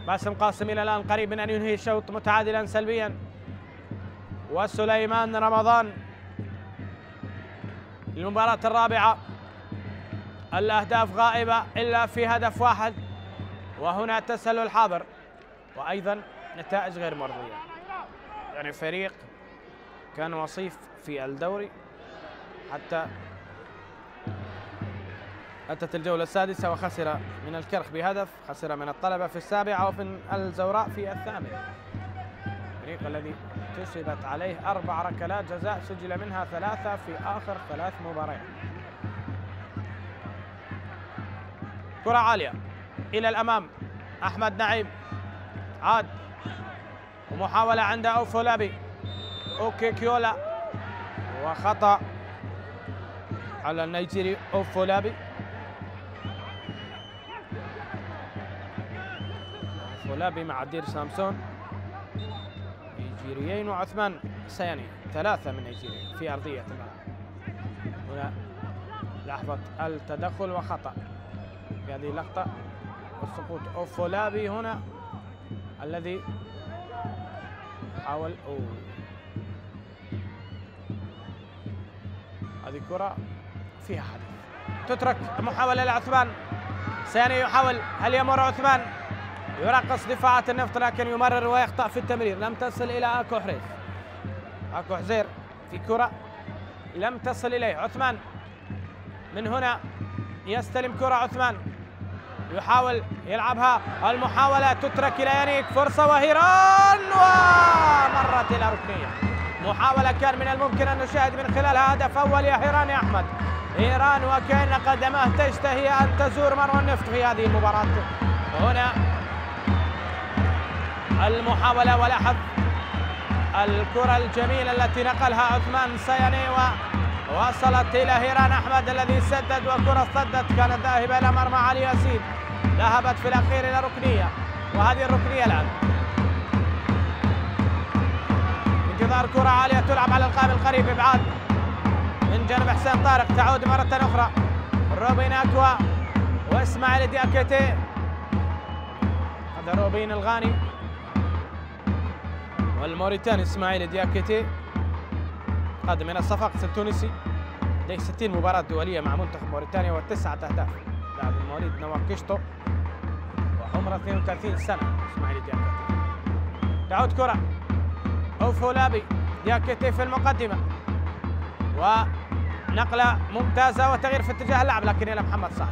[SPEAKER 1] باسم قاسم إلى الآن قريب من أن ينهي الشوط متعادلا سلبيا. وسليمان رمضان المباراة الرابعة، الأهداف غائبة إلا في هدف واحد، وهنا تسلل حاضر وأيضا نتائج غير مرضية. يعني فريق كان وصيف في الدوري حتى أتت الجولة السادسة وخسر من الكرخ بهدف، خسر من الطلبة في السابعة ومن الزوراء في الثامنة. الفريق الذي كسبت عليه 4 ركلات جزاء سجل منها 3 في آخر 3 مباريات. كرة عالية إلى الأمام. أحمد نعيم عاد ومحاولة عند أوفولابي أوكيكيولا وخطأ على النيجيري أوفولابي. أوفولابي مع دير سامسون نيجيريين وعثمان سياني، 3 من نيجيريا في أرضية الملعب. هنا لحظة التدخل وخطأ في هذه اللقطة وسقوط أوفولابي هنا الذي حاول هذه كرة فيها حدث. تترك محاولة لعثمان سياني يحاول، هل يمر عثمان؟ يرقص دفاعات النفط لكن يمرر ويخطأ في التمرير. لم تصل إلى أكو حريز. أكو حزير في كرة لم تصل إليه. عثمان من هنا يستلم كرة. عثمان يحاول يلعبها، المحاولة تترك إلى يانيك، فرصة وهيران ومرت إلى ركنية. محاولة كان من الممكن أن نشاهد من خلالها هدف أول يا هيران يا أحمد. هيران وكأن قدمه تشتهي أن تزور مروى النفط في هذه المباراة. هنا المحاولة ولاحظ الكرة الجميلة التي نقلها عثمان سياني ووصلت إلى هيران أحمد الذي سدد، وكرة صدت كانت ذاهبة إلى مرمى علي ياسين، ذهبت في الأخير إلى ركنية، وهذه الركنية الآن. انتظار كرة عالية تلعب على القائم القريب، إبعاد من جانب حسين طارق، تعود مرة أخرى روبين أكوا وإسماعيل دياكيتي. هذا روبين الغاني والموريتاني إسماعيل دياكيتي قادم من الصفاقس التونسي، لديه 60 مباراة دولية مع منتخب موريتانيا و9 أهداف. لاعب مواليد نواكشتو وعمره 32 سنة إسماعيل دياكيتي. تعود كرة أوفولابي، دياكيتي في المقدمة ونقلة ممتازة وتغيير في اتجاه اللعب لكن إلى محمد صالح.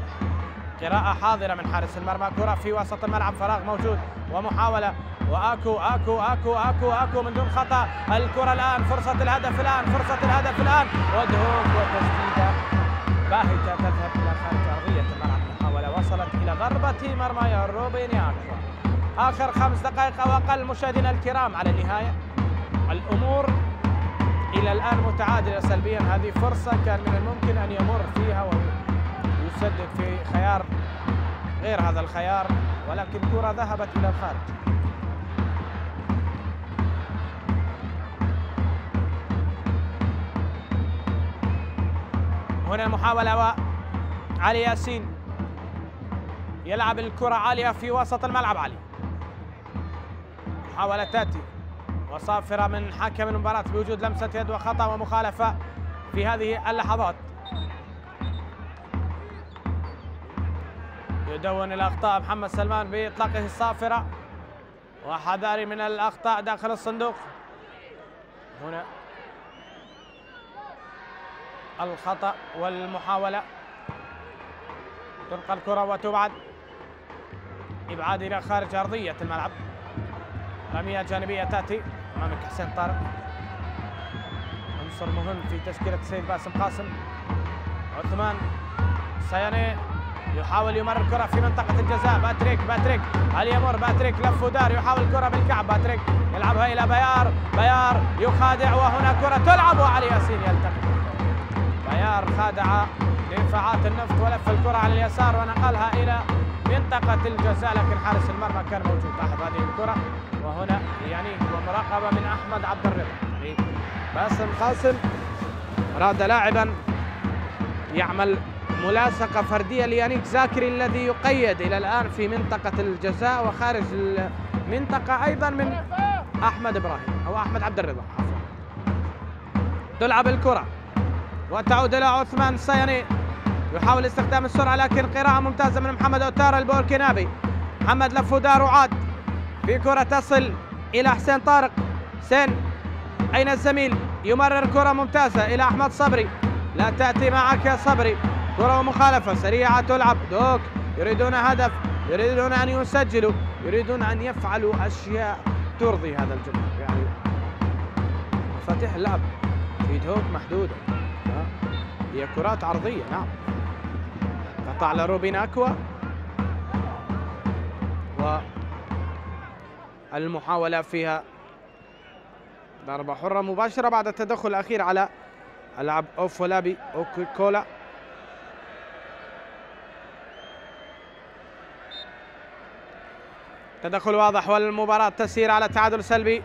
[SPEAKER 1] قراءة حاضرة من حارس المرمى، كرة في وسط الملعب، فراغ موجود ومحاولة وأكو أكو أكو أكو أكو من دون خطأ. الكرة الآن، فرصة الهدف الآن، فرصة الهدف الآن، ودهوك وتسديدة باهتة تذهب إلى خارج أرضية الملعب. محاولة وصلت إلى ضربة مرمى يا روبين أكوا. آخر 5 دقائق أو أقل مشاهدينا الكرام على النهاية. الأمور إلى الآن متعادلة سلبيا. هذه فرصة كان من الممكن أن يمر فيها ويسدد في خيار غير هذا الخيار، ولكن كرة ذهبت إلى الخارج. هنا محاولة وعلي ياسين يلعب الكرة عالية في وسط الملعب. علي محاولة تأتي وصافرة من حكم المباراة بوجود لمسة يد وخطأ ومخالفة في هذه اللحظات. يدون الأخطاء محمد سلمان بإطلاقه الصافرة وحذاري من الأخطاء داخل الصندوق. هنا الخطأ والمحاولة، تلقى الكرة وتبعد إبعاد إلى خارج أرضية الملعب. رمية جانبية تأتي أمامك حسين طارق، عنصر مهم في تشكيلة السيد باسم قاسم. عثمان سياني يحاول يمرر الكرة في منطقة الجزاء. باتريك هل يمر باتريك لف ودار يحاول الكرة بالكعب. باتريك يلعبها إلى بيار يخادع وهنا كرة تلعب وعلي ياسين يلتقط. بيار خادع دفاعات النفط ولف الكرة على اليسار ونقلها إلى منطقة الجزاء، لكن حارس المرمى كان موجود. لاحظ هذه الكرة وهنا يعني ومراقبة من أحمد عبد الرضا. باسم قاسم أراد لاعبا يعمل ملاصقة فردية ليانيك زاكري الذي يقيد إلى الآن في منطقة الجزاء وخارج المنطقة أيضا من أحمد إبراهيم أو أحمد عبد الرضا عفوا. تلعب الكرة وتعود إلى عثمان الصياني يحاول استخدام السرعة، لكن قراءة ممتازة من محمد أوتارا البوركينابي. محمد لف ودار وعاد في كرة تصل إلى حسين طارق. حسين أين الزميل؟ يمرر كرة ممتازة إلى أحمد صبري، لا تأتي معك يا صبري. كرة ومخالفة سريعة تلعب. دوك يريدون هدف، يريدون أن يسجلوا، يريدون أن يفعلوا أشياء ترضي هذا الجمهور. يعني مفاتيح اللعب في دوك محدودة، هي كرات عرضية. نعم قطع لروبين أكوا والمحاولة فيها ضربة حرة مباشرة بعد التدخل الأخير على اللاعب أوفولابي أوكولا. تدخل واضح والمباراة تسير على تعادل سلبي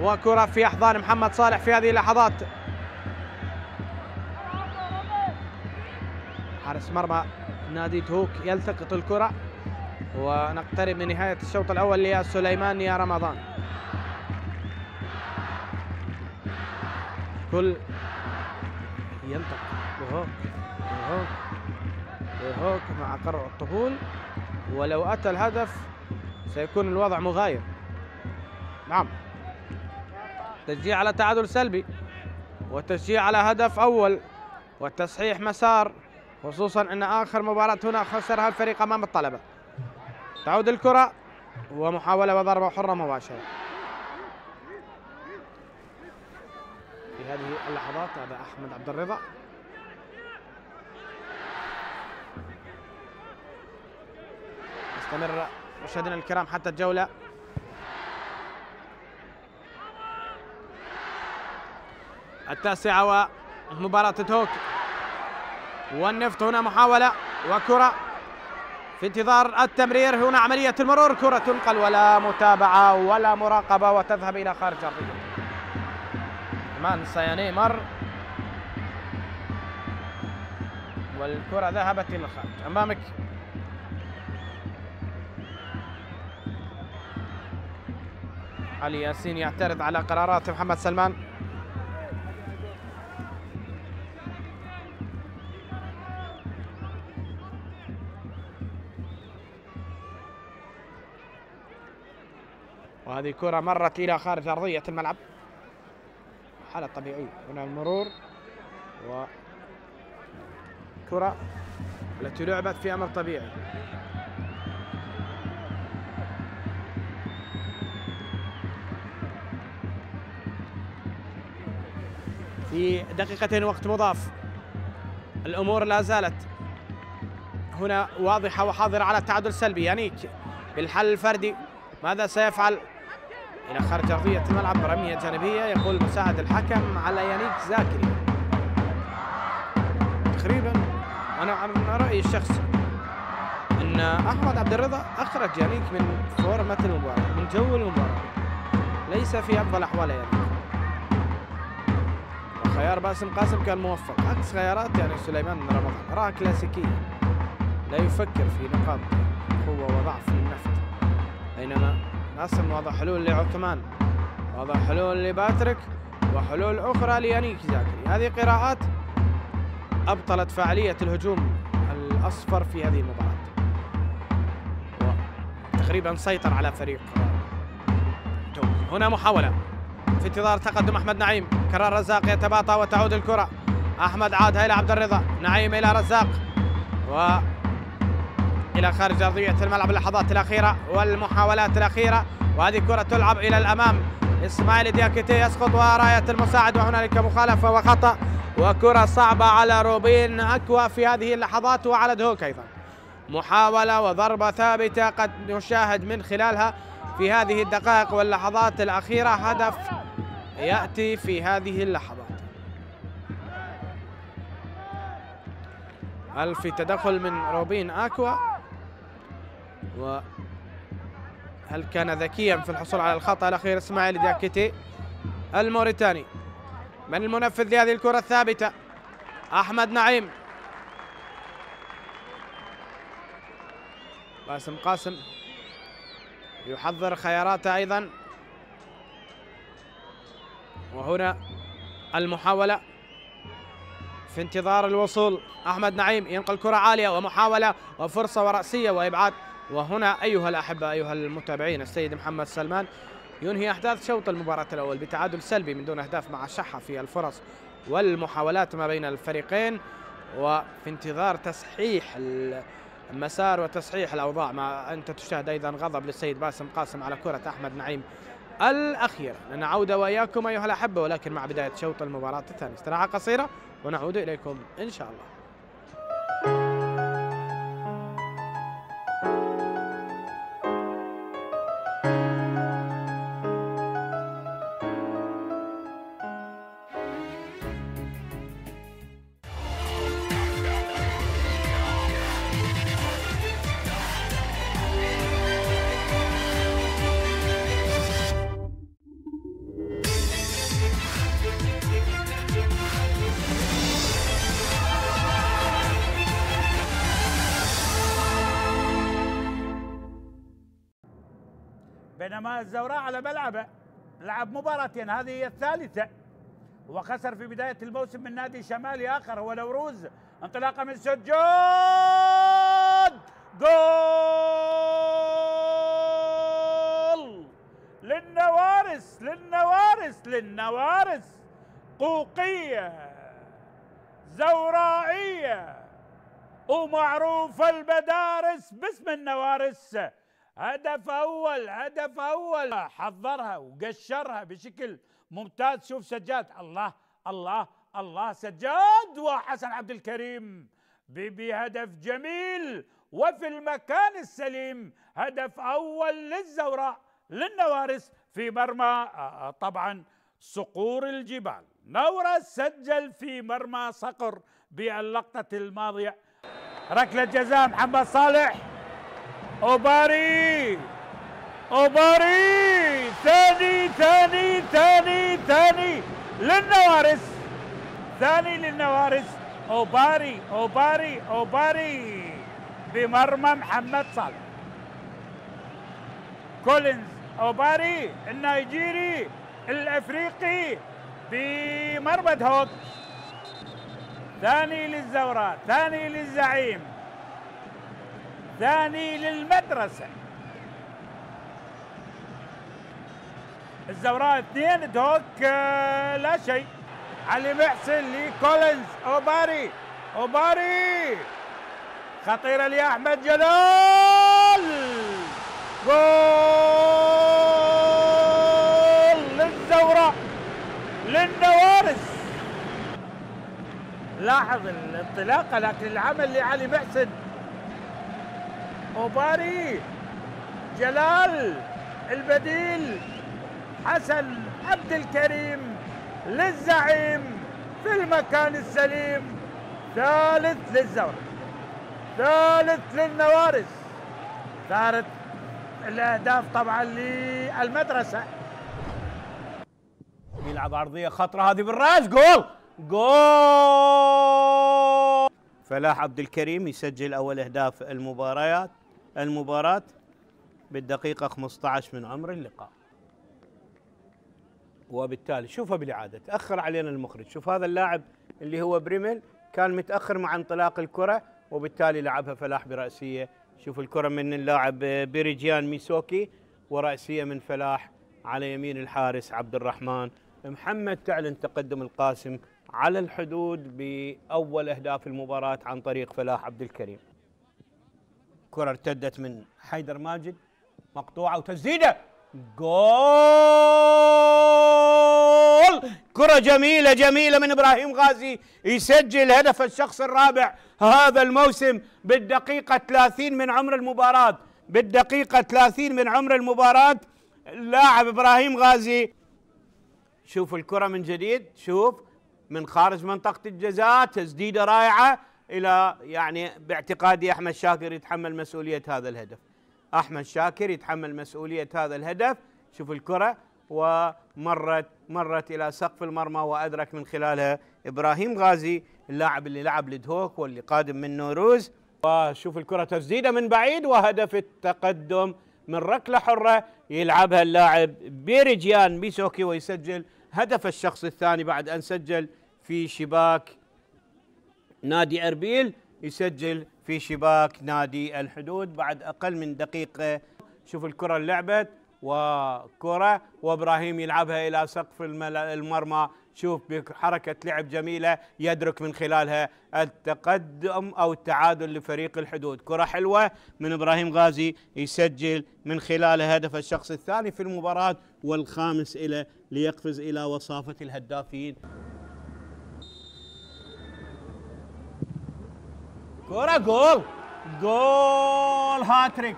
[SPEAKER 1] وكرة في أحضان محمد صالح في هذه اللحظات. حارس مرمى نادي هوك يلتقط الكرة ونقترب من نهاية الشوط الأول. يا سليمان يا رمضان كل ينطق هوك مع قرع الطفول، ولو أتى الهدف سيكون الوضع مغاير. نعم تشجيع على تعادل سلبي وتشجيع على هدف أول وتصحيح مسار، خصوصا أن آخر مباراة هنا خسرها الفريق أمام الطلبة. تعود الكرة ومحاولة وضربة حرة مباشرة في هذه اللحظات. هذا أحمد عبد الرضا يستمر مشاهدينا الكرام حتى الجولة التاسعة ومباراة هوك والنفط. هنا محاولة وكرة في انتظار التمرير. هنا عملية المرور، كرة تنقل ولا متابعة ولا مراقبة وتذهب إلى خارج أرضية. كمان سياني مر والكرة ذهبت إلى الخارج. أمامك علي ياسين يعترض على قرارات محمد سلمان. وهذه كرة مرت إلى خارج أرضية الملعب، حالة طبيعية. هنا المرور وكرة التي لعبت في أمر طبيعي. في دقيقتين وقت مضاف الأمور لا زالت هنا واضحة وحاضرة على التعادل السلبي. يانيك بالحل الفردي ماذا سيفعل؟ إلى خارج أرضية الملعب رمية جانبية. يقول مساعد الحكم على يانيك زاكري. تقريبا أنا عن رأيي الشخصي أن أحمد عبد الرضا أخرج يانيك من فورمة المباراة، من جو المباراة، ليس في أفضل أحواله يانيك. خيار باسم قاسم كان موفق عكس خيارات يعني سليمان بن رمضان، رأى كلاسيكية لا يفكر في نقاط قوة وضعف للنفط، بينما باسم وضع حلول لعثمان، وضع حلول لباتريك، وحلول أخرى ليانيك زاكري. هذه قراءات أبطلت فاعلية الهجوم الأصفر في هذه المباراة، وتقريبا سيطر على فريق توك. هنا محاولة في انتظار تقدم أحمد نعيم، كرر رزاق يتباطأ وتعود الكرة، أحمد عادها إلى عبد الرضا، نعيم إلى رزاق وإلى خارج أرضية الملعب اللحظات الأخيرة والمحاولات الأخيرة، وهذه كرة تلعب إلى الأمام. إسماعيل دياكيتي يسقط وراية المساعد، وهنالك مخالفة وخطأ، وكرة صعبة على روبين أكوا في هذه اللحظات وعلى دهوك أيضا. محاولة وضربة ثابتة قد نشاهد من خلالها في هذه الدقائق واللحظات الأخيرة هدف يأتي في هذه اللحظات. هل في تدخل من روبين أكوا؟ وهل كان ذكيا في الحصول على الخطأ الأخير إسماعيل دياكيتي الموريتاني؟ من المنفذ لهذه الكرة الثابتة؟ أحمد نعيم. باسم قاسم يحضر خياراته أيضا، وهنا المحاولة في انتظار الوصول. أحمد نعيم ينقل كرة عالية ومحاولة وفرصة ورأسية وإبعاد، وهنا أيها الأحبة أيها المتابعين السيد محمد سلمان ينهي أحداث شوط المباراة الأول بتعادل سلبي من دون أهداف مع شحة في الفرص والمحاولات ما بين الفريقين، وفي انتظار تصحيح المسار وتصحيح الأوضاع. ما أنت تشاهد أيضا غضب للسيد باسم قاسم على كرة أحمد نعيم الأخيرة. نعود وإياكم أيها الأحبة ولكن مع بداية شوط المباراة الثاني، استراحة قصيرة ونعود إليكم إن شاء الله.
[SPEAKER 2] بينما الزوراء على ملعبه لعب مباراتين، هذه هي الثالثة، وخسر في بداية الموسم من نادي شمالي آخر هو نوروز. انطلاقة من سجاد، جول للنوارس للنوارس للنوارس، قوقية زورائية ومعروف المدارس باسم النوارس. هدف أول، هدف أول، حضرها وقشرها بشكل ممتاز. شوف سجاد، الله الله الله، سجاد وحسن عبد الكريم بهدف جميل وفي المكان السليم. هدف أول للزوراء للنوارس في مرمى طبعا صقور الجبال. نورس سجل في مرمى صقر باللقطة الماضية. ركلة جزاء محمد صالح، أوباري أوباري، ثاني ثاني ثاني ثاني للنوارس، ثاني للنوارس. أوباري أوباري أوباري بمرمى محمد صالح. كولينز أوباري النيجيري الأفريقي بمرمى دهوك. ثاني للزوراء، ثاني للزعيم، ثاني للمدرسة. الزوراء 2 دهوك لا شيء. علي محسن لكولينز، أوباري أوباري، خطيرة لأحمد جلال، جول للزوراء للنوارس. لاحظ الانطلاقة لكن العمل لعلي محسن. أوباري، جلال البديل، حسن عبد الكريم للزعيم في المكان السليم. ثالث للزوراء، ثالث للنوارس. ثالث الأهداف طبعا للمدرسة. يلعب عرضية خطرة هذه بالراس، جول
[SPEAKER 3] جول. فلاح عبد الكريم يسجل أول أهداف المباراة بالدقيقة 15 من عمر اللقاء. وبالتالي شوفها بالإعادة، تأخر علينا المخرج، شوف هذا اللاعب اللي هو بريمل كان متأخر مع انطلاق الكرة، وبالتالي لعبها فلاح برأسية. شوف الكرة من اللاعب بيريجيان ميسوكي، ورأسية من فلاح على يمين الحارس عبد الرحمن محمد. تعلن تقدم القاسم على الحدود بأول أهداف المباراة عن طريق فلاح عبد الكريم. كرة ارتدت من حيدر ماجد، مقطوعة وتسديدة، جول. كرة جميلة جميلة من إبراهيم غازي، يسجل هدف الشخص الرابع هذا الموسم بالدقيقة 30 من عمر المباراة. بالدقيقة 30 من عمر المباراة اللاعب إبراهيم غازي. شوف الكرة من جديد، شوف من خارج منطقة الجزاء، تسديدة رائعة إلى يعني باعتقادي أحمد شاكر يتحمل مسؤولية هذا الهدف. أحمد شاكر يتحمل مسؤولية هذا الهدف. شوف الكرة ومرت إلى سقف المرمى، وأدرك من خلالها إبراهيم غازي اللاعب اللي لعب لدهوك واللي قادم من نوروز. وشوف الكرة تسديدة من بعيد، وهدف التقدم من ركلة حرة يلعبها اللاعب بيريجيان ميسوكي، ويسجل هدف الشخص الثاني بعد أن سجل في شباك نادي أربيل، يسجل في شباك نادي الحدود بعد أقل من دقيقة. شوف الكرة اللي وكرة وإبراهيم يلعبها إلى سقف المرمى. شوف بحركة لعب جميلة يدرك من خلالها التقدم أو التعادل لفريق الحدود. كرة حلوة من إبراهيم غازي، يسجل من خلالها هدف الشخص الثاني في المباراة والخامس إلى ليقفز إلى وصافة الهدافين. كرة جول، جول، هاتريك.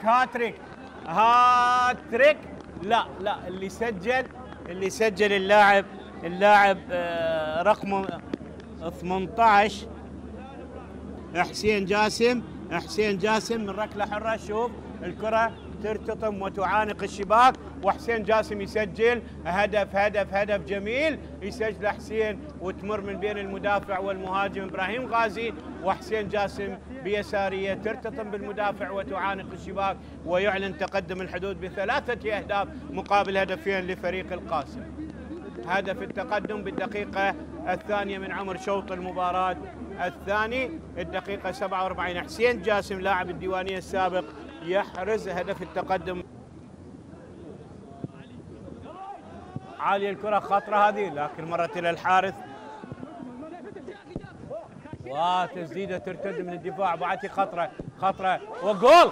[SPEAKER 3] لا اللي سجل اللاعب رقم 18 حسين جاسم من ركلة حرة. شوف الكرة ترتطم وتعانق الشباك، وحسين جاسم يسجل هدف جميل يسجل حسين، وتمر من بين المدافع والمهاجم إبراهيم غازي، وحسين جاسم بيسارية ترتطم بالمدافع وتعانق الشباك، ويعلن تقدم الحدود ب3 أهداف مقابل هدفين لفريق القاسم. هدف التقدم بالدقيقة 2 من عمر شوط المباراة الثاني، الدقيقة 47. حسين جاسم لاعب الديوانية السابق يحرز هدف التقدم. عالية الكرة خطرة هذه، لكن مرت إلى الحارس، وتسديدة ترتد من الدفاع. بعد خطرة وجول،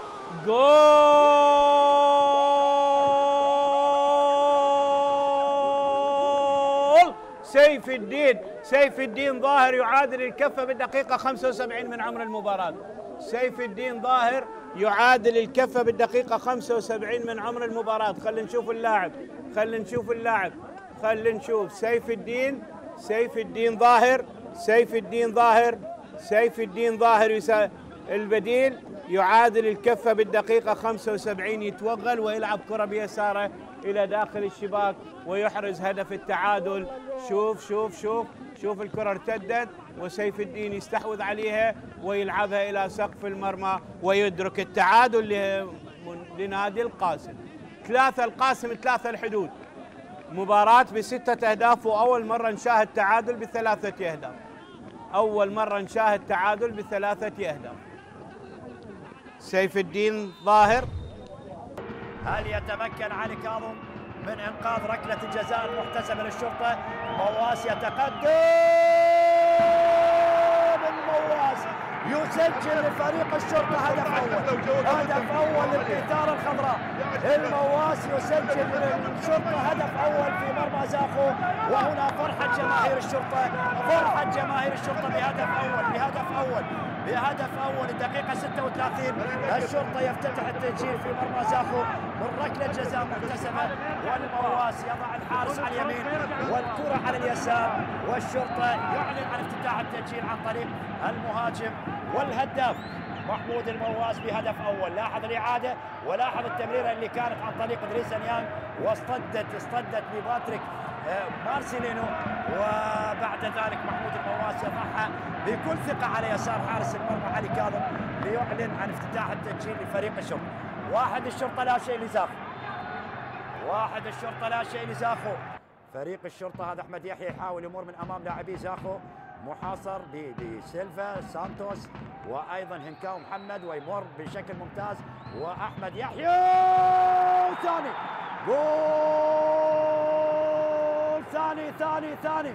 [SPEAKER 3] سيف الدين ظاهر يعادل الكفة بالدقيقة 75 من عمر المباراة. سيف الدين ظاهر يعادل الكفة بالدقيقة 75 من عمر المباراة. خلينا نشوف اللاعب، خلينا نشوف سيف الدين ظاهر البديل يعادل الكفة بالدقيقة 75، يتوغل ويلعب كرة بيساره إلى داخل الشباك ويحرز هدف التعادل. شوف الكرة ارتدت، وسيف الدين يستحوذ عليها ويلعبها إلى سقف المرمى ويدرك التعادل لنادي القاسم. 3 القاسم 3 الحدود. مباراة ب6 أهداف، وأول مرة نشاهد تعادل ب3 أهداف. سيف الدين ظاهر.
[SPEAKER 4] هل يتمكن علي كاظم من انقاذ ركله الجزاء المحتسبه للشرطه؟ مواس يتقدم، مواس يسجل لفريق الشرطه هدف اول للقيثاره الخضراء. المواس يسجل للشرطه هدف اول في مرمى زاخو، وهنا فرحه جماهير الشرطه بهدف اول الدقيقه 36. الشرطه يفتتح التسجيل في مرمى زاخو من ركله جزاء محتسبه، والمواس يضع الحارس على اليمين والكره على اليسار، والشرطه يعلن عن افتتاح التسجيل عن طريق المهاجم والهداف محمود المواس بهدف اول. لاحظ الاعاده ولاحظ التمريره اللي كانت عن طريق ادريس نيان، واصطدت بباتريك مارسيلينو، وبعد ذلك محمود المواس يضعها بكل ثقة على يسار حارس المرمى علي كاظم ليعلن عن افتتاح التسجيل لفريق الشرطة. واحد الشرطة لا شيء لزاخو، واحد الشرطة لا شيء لزاخو. فريق الشرطة هذا أحمد يحيى يحاول يمر من أمام لاعبي زاخو، محاصر بسيلفا سانتوس وأيضا هنكاو محمد، ويمر بشكل ممتاز وأحمد يحيى ثاني جول ثاني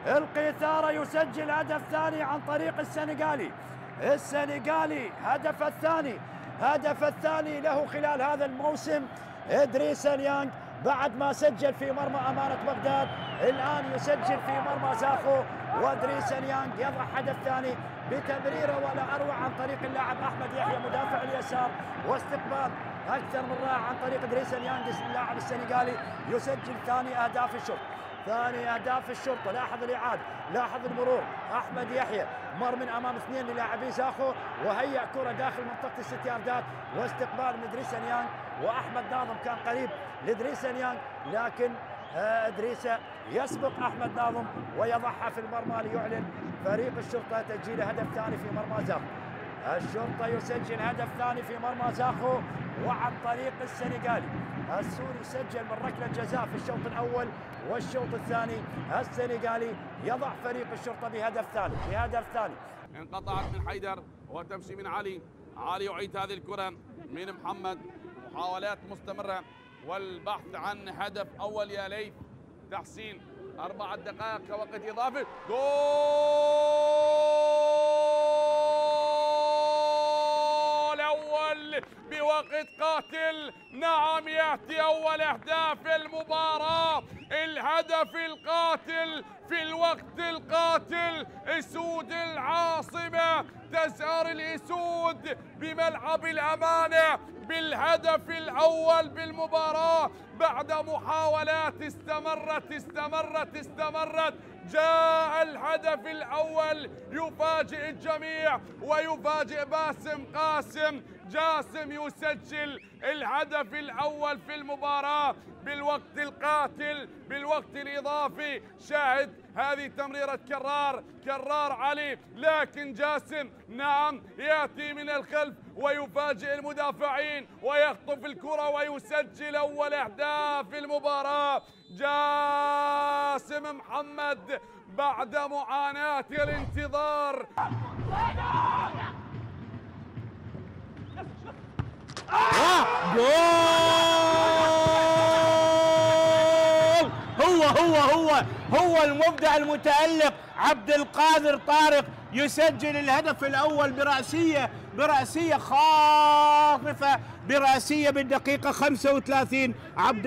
[SPEAKER 4] القيثارة يسجل هدف ثاني عن طريق السنغالي هدف الثاني له خلال هذا الموسم. إدريس نيانغ بعد ما سجل في مرمى أمانة بغداد الآن يسجل في مرمى زاخو، وإدريس نيانغ يضع هدف ثاني بتمريره ولا أروع عن طريق اللاعب أحمد يحيى مدافع اليسار، واستقبال أكثر من رائع عن طريق إدريس نيانغ اللاعب السنغالي يسجل ثاني أهداف الشرطة. لاحظ الإعادة، لاحظ المرور، أحمد يحيى مر من أمام اثنين للاعبي زاخو وهيأ كرة داخل منطقة الست ياردات، واستقبال من إدريس نيانغ، وأحمد ناظم كان قريب لإدريس نيانغ لكن إدريس يسبق أحمد ناظم ويضعها في المرمى ليعلن فريق الشرطة تسجيل هدف ثاني في مرمى زاخو. الشرطة يسجل هدف ثاني في مرمى زاخو وعن طريق السنغالي. السوري سجل من ركلة جزاء في الشوط الأول، والشوط الثاني السنغالي يضع فريق الشرطة بهدف ثاني.
[SPEAKER 5] انقطعت من حيدر وتمشي من علي يعيد هذه الكرة من محمد، محاولات مستمرة والبحث عن هدف أول يا ليث. تحسين 4 دقائق كوقت إضافي، جول أول بوقت قاتل. نعم يأتي أول أهداف المباراة، الهدف القاتل في الوقت القاتل. أسود العاصمة تزهر الأسود بملعب الأمانة بالهدف الأول بالمباراة بعد محاولات استمرت. جاء الهدف الأول يفاجئ الجميع ويفاجئ باسم قاسم. جاسم يسجل الهدف الأول في المباراة بالوقت القاتل بالوقت الإضافي. شاهد هذه تمريرة كرار علي، لكن جاسم نعم يأتي من الخلف ويفاجئ المدافعين ويخطف الكرة ويسجل أول أهداف المباراة. جاسم محمد بعد معاناة الانتظار.
[SPEAKER 3] جول! هو المبدع المتألق عبد القادر طارق يسجل الهدف الأول برأسية خاطفة، برأسية بالدقيقة 35. عبد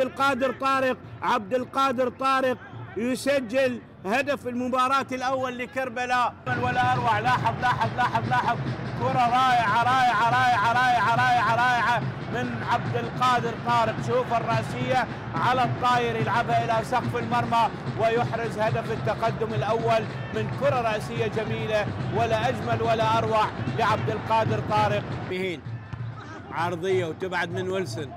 [SPEAKER 3] القادر طارق يسجل هدف المباراة الأول لكربلاء ولا أروع. لاحظ كرة رائعة من عبد القادر طارق. شوف الرأسية على الطاير يلعبها إلى سقف المرمى ويحرز هدف التقدم الأول من كرة رأسية جميلة ولا أجمل ولا أروع لعبد القادر طارق. مهين عرضية وتبعد من ويلسون،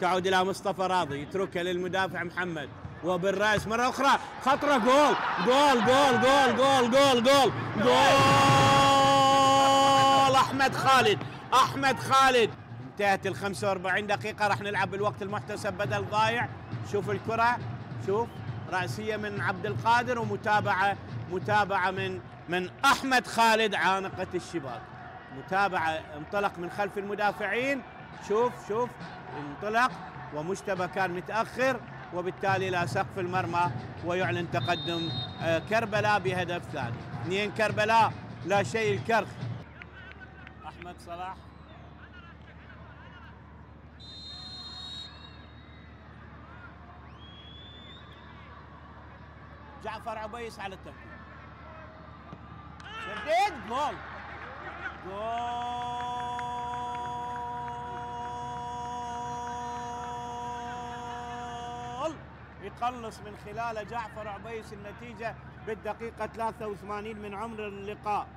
[SPEAKER 3] تعود إلى مصطفى راضي، يتركها للمدافع محمد وبالرأس مرة أخرى خطرة. جول أحمد خالد. انتهت ال 45 دقيقة، راح نلعب بالوقت المحتسب بدل ضايع. شوف الكرة، شوف رأسية من عبد القادر ومتابعة من أحمد خالد عانقة الشباك. متابعة، انطلق من خلف المدافعين. شوف انطلق ومجتبى كان متأخر وبالتالي لا سقف المرمى ويعلن تقدم كربلاء بهدف ثاني. 2 كربلاء لا شيء الكرخ. أحمد صلاح جعفر عبيس على التنفيذ، شديد جول يقلص من خلاله جعفر عبيس النتيجة بالدقيقة 83 من عمر اللقاء.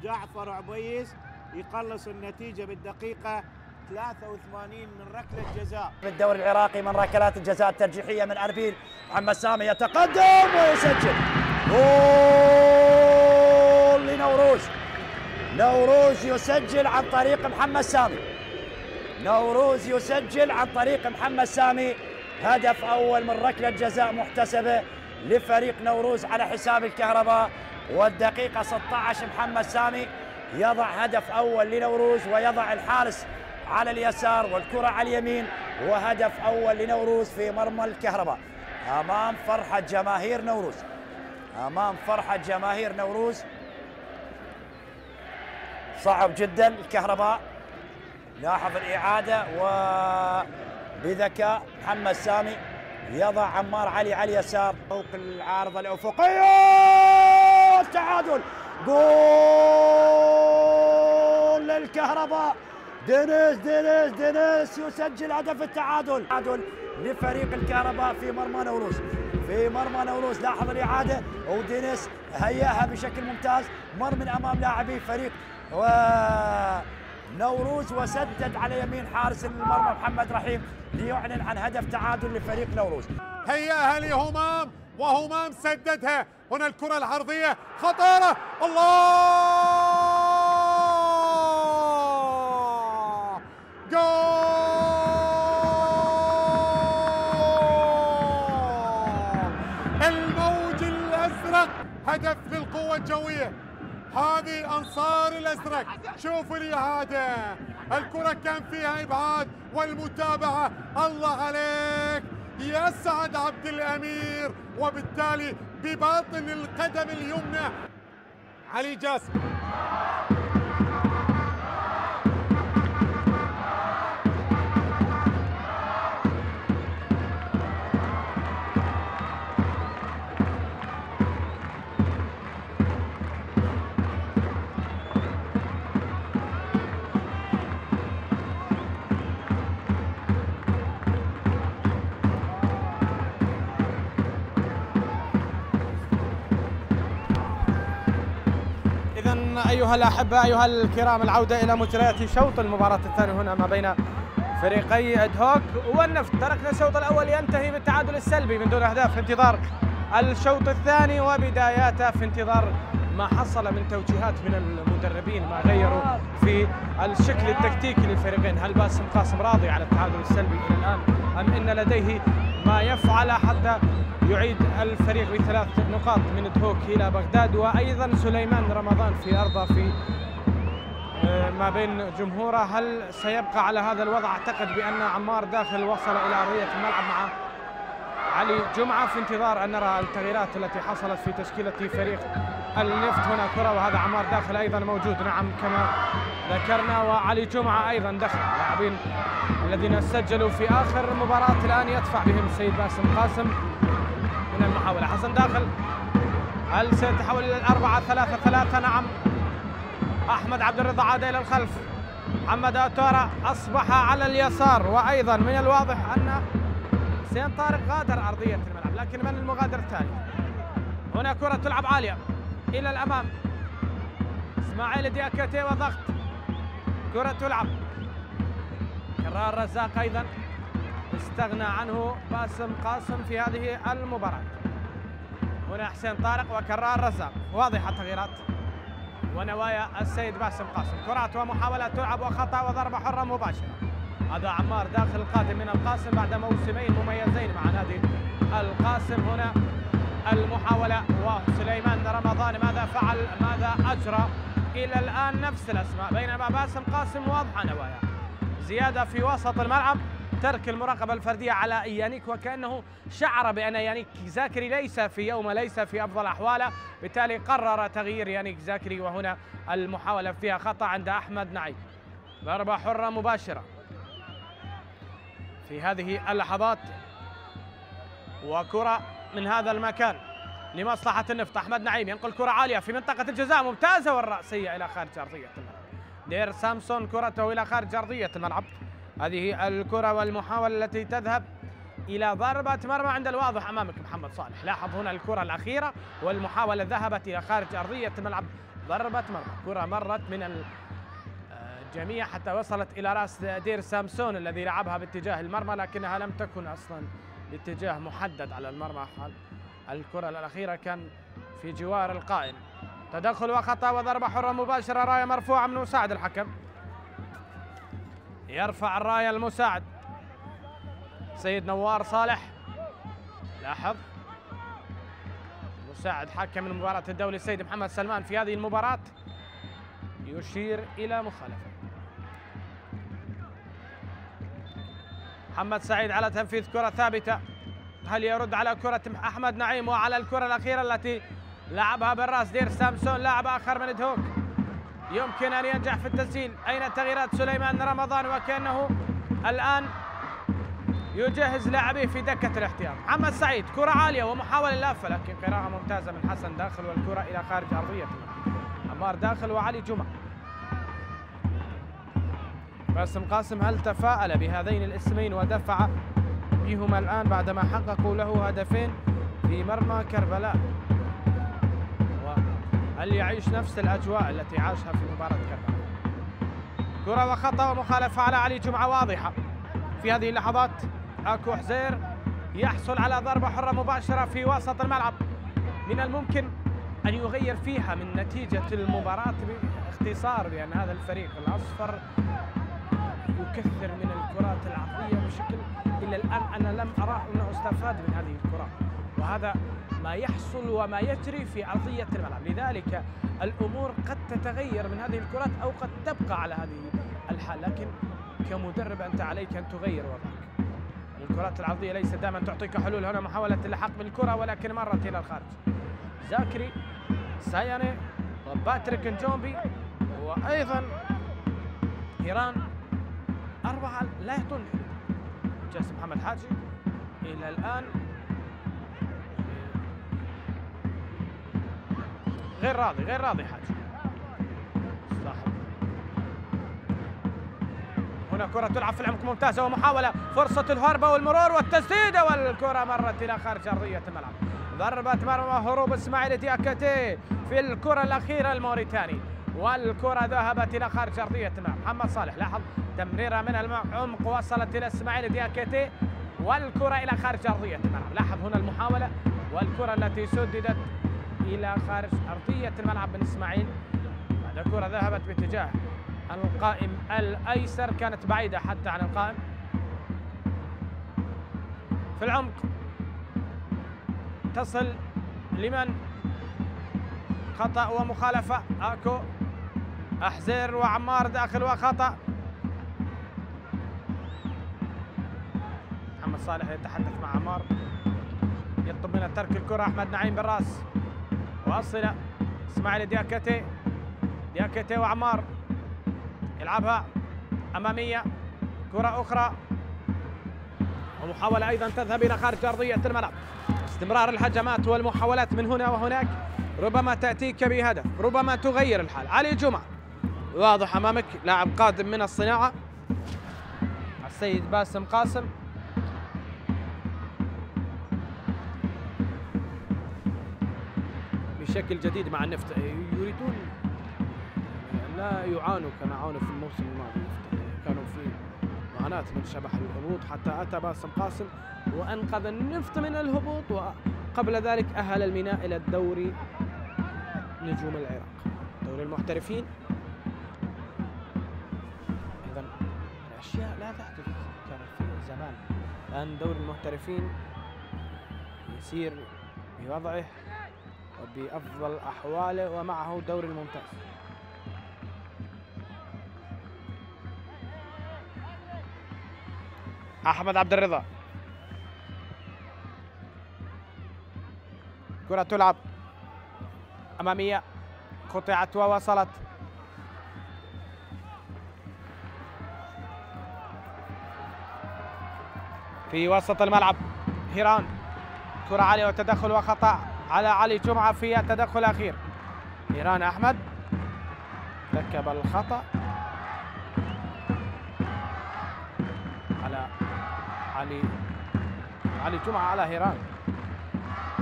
[SPEAKER 3] جعفر عبيس يقلص النتيجة بالدقيقة 83 من ركله جزاء.
[SPEAKER 4] في الدوري العراقي من ركلات الجزاء الترجيحيه من اربيل. محمد سامي يتقدم ويسجل جول لنوروز. نوروز يسجل عن طريق محمد سامي. نوروز يسجل عن طريق محمد سامي. هدف اول من ركله جزاء محتسبه لفريق نوروز على حساب الكهرباء. والدقيقه 16 محمد سامي يضع هدف اول لنوروز ويضع الحارس على اليسار والكره على اليمين. وهدف اول لنوروز في مرمى الكهرباء امام فرحه جماهير نوروز. امام فرحه جماهير نوروز. صعب جدا الكهرباء. لاحظ الاعاده وبذكاء محمد سامي يضع عمار علي على اليسار فوق العارضه الافقيه. التعادل. جول للكهرباء. دينيس يسجل هدف التعادل. تعادل لفريق الكهرباء في مرمى نوروز. في مرمى نوروز. لاحظ الاعاده ودينيس هياها بشكل ممتاز. مر من امام لاعبي فريق نوروز وسدد على يمين حارس المرمى محمد رحيم ليعلن عن هدف تعادل لفريق نوروز.
[SPEAKER 6] هياها لهمام وهمام سددها. هنا الكرة العرضية خطيرة. الله جول. الموج الأزرق هدف للقوة الجوية. هذه أنصار الأزرق. شوفوا الإعادة. الكرة كان فيها إبعاد والمتابعة. الله عليك يا سعد عبد الأمير. وبالتالي بباطن القدم اليمنى علي جاسم.
[SPEAKER 1] أيها الأحبة أيها الكرام، العودة إلى مجريات شوط المباراة الثاني هنا ما بين فريقي أدهوك والنفط. تركنا الشوط الأول ينتهي بالتعادل السلبي من دون أهداف في انتظار الشوط الثاني وبداياته، في انتظار ما حصل من توجيهات من المدربين، ما غيروا في الشكل التكتيكي للفريقين. هل باسم قاسم راضي على التعادل السلبي إلى الآن أم إن لديه ما يفعل حتى يعيد الفريق بثلاث نقاط من دهوك إلى بغداد؟ وأيضا سليمان رمضان في أرضه في ما بين جمهوره، هل سيبقى على هذا الوضع؟ أعتقد بأن عمار داخل وصل إلى أرضية الملعب مع علي جمعة في انتظار أن نرى التغييرات التي حصلت في تشكيلة فريق النفط. هنا كرة وهذا عمار داخل أيضا موجود، نعم كما ذكرنا، وعلي جمعة أيضا دخل. لاعبين الذين سجلوا في آخر مباراة الآن يدفع بهم السيد باسم قاسم من المحاولة. حسن داخل. هل سيتحول إلى 4-3-3؟ نعم. أحمد عبد الرضا عاد إلى الخلف. محمد أتورا أصبح على اليسار، وأيضا من الواضح أن حسين طارق غادر أرضية الملعب، لكن من المغادر الثاني؟ هنا كرة تلعب عالية إلى الأمام. إسماعيل دياكاتي وضغط. كرة تلعب. كرار رزاق أيضا استغنى عنه باسم قاسم في هذه المباراة. هنا حسين طارق وكرار رزاق. واضحة التغييرات ونوايا السيد باسم قاسم. كرات ومحاولات تلعب وخطأ وضربة حرة مباشرة. هذا عمار داخل القادم من القاسم بعد موسمين مميزين مع نادي القاسم. هنا المحاولة وسليمان رمضان ماذا فعل؟ ماذا أجرى؟ إلى الآن نفس الأسماء، بينما باسم قاسم واضحة نوايا. زيادة في وسط الملعب، ترك المراقبة الفردية على يانيك، وكأنه شعر بأن يانيك زاكري ليس في يومه، ليس في أفضل أحواله، بالتالي قرر تغيير يانيك زاكري. وهنا المحاولة فيها خطأ عند أحمد نعيم. ضربة حرة مباشرة في هذه اللحظات، وكرة من هذا المكان لمصلحة النفط. أحمد نعيم ينقل كرة عالية في منطقة الجزاء ممتازة، والرأسية إلى خارج أرضية الملعب. دير سامسون كرته إلى خارج أرضية الملعب. هذه الكرة والمحاولة التي تذهب إلى ضربة مرمى عند الواضح أمامك محمد صالح. لاحظ هنا الكرة الأخيرة والمحاولة ذهبت إلى خارج أرضية الملعب، ضربة مرمى. كرة مرت من جميع حتى وصلت إلى رأس دير سامسون الذي لعبها باتجاه المرمى، لكنها لم تكن أصلا باتجاه محدد على المرمى. الكرة الأخيرة كان في جوار القائم. تدخل وخطأ وضربة حرة مباشرة، راية مرفوعة من مساعد الحكم. يرفع الراية المساعد سيد نوار صالح. لاحظ مساعد حكم من مباراة الدولي السيد محمد سلمان في هذه المباراة يشير إلى مخالفة. محمد سعيد على تنفيذ كرة ثابتة، هل يرد على كرة أحمد نعيم وعلى الكرة الأخيرة التي لعبها بالراس دير سامسون؟ لاعب آخر من دهوك يمكن أن ينجح في التسجيل. أين تغييرات سليمان رمضان؟ وكأنه الآن يجهز لاعبيه في دكة الاحتياط. محمد سعيد كرة عالية ومحاولة لافة، لكن قراءة ممتازة من حسن داخل والكرة إلى خارج أرضية الملعب. عمار داخل وعلي جمعة. باسم قاسم هل تفاءل بهذين الاسمين ودفع بهما الآن بعدما حققوا له هدفين في مرمى كربلاء؟ وهل يعيش نفس الأجواء التي عاشها في مباراة كربلاء؟ كرة وخطأ ومخالفة على علي جمعة واضحة في هذه اللحظات. أكو حزير يحصل على ضربة حرة مباشرة في وسط الملعب، من الممكن أن يغير فيها من نتيجة المباراة باختصار، لأن هذا الفريق الأصفر يكثر من الكرات العرضية بشكل إلى الآن أنا لم أرى أنه استفاد من هذه الكرات، وهذا ما يحصل وما يجري في أرضية الملعب. لذلك الأمور قد تتغير من هذه الكرات أو قد تبقى على هذه الحال، لكن كمدرب أنت عليك أن تغير وضعك. الكرات العرضية ليست دائما تعطيك حلول. هنا محاولة اللحاق بالكرة ولكن مرت إلى الخارج. زاكري ساياني وباتريك نجومبي وأيضا هيران، أربعة لا يعطون جاسم محمد حاجي إلى الآن غير راضي حاجي صاحب. هنا كرة تلعب في العمق ممتازة ومحاولة، فرصة الهربة والمرور والتسديدة والكرة مرت إلى خارج أرضية الملعب. ضربة مرمى هروب اسماعيل دياكاتي في الكرة الأخيرة الموريتاني، والكرة ذهبت إلى خارج أرضية الملعب. محمد صالح لاحظ تمريرة من العمق وصلت إلى اسماعيل دياكاتي والكرة إلى خارج أرضية الملعب. لاحظ هنا المحاولة والكرة التي سددت إلى خارج أرضية الملعب من اسماعيل. بعد كرة ذهبت باتجاه القائم الأيسر، كانت بعيدة حتى عن القائم. في العمق تصل لمن؟ خطأ ومخالفة. أكو أحزير وعمار داخل وخطأ. محمد صالح يتحدث مع عمار، يطلب منه ترك الكرة. أحمد نعيم بالراس واصلة اسماعيل دياكاتي وعمار يلعبها أمامية. كرة أخرى ومحاولة أيضا تذهب إلى خارج أرضية الملعب. استمرار الهجمات والمحاولات من هنا وهناك ربما تأتيك بهدف، ربما تغير الحال. علي جمعة واضح أمامك، لاعب قادم من الصناعة. السيد باسم قاسم بشكل جديد مع النفط، يريدون لا يعانوا كما عانوا في الموسم الماضي. كانوا في معاناة من شبح الهبوط حتى أتى باسم قاسم وأنقذ النفط من الهبوط، وقبل ذلك أهل الميناء إلى الدوري نجوم العراق، دوري المحترفين. إذا الأشياء لا تحدث كانت في زمان، الآن دوري المحترفين يسير بوضعه وبأفضل أحواله ومعه دوري الممتاز. أحمد عبد الرضا، كرة تلعب أمامية، قطعت ووصلت في وسط الملعب. هيران كرة عالية وتدخل وخطأ على علي جمعة في التدخل الأخير. هيران أحمد ارتكب الخطأ على علي جمعة على هيران.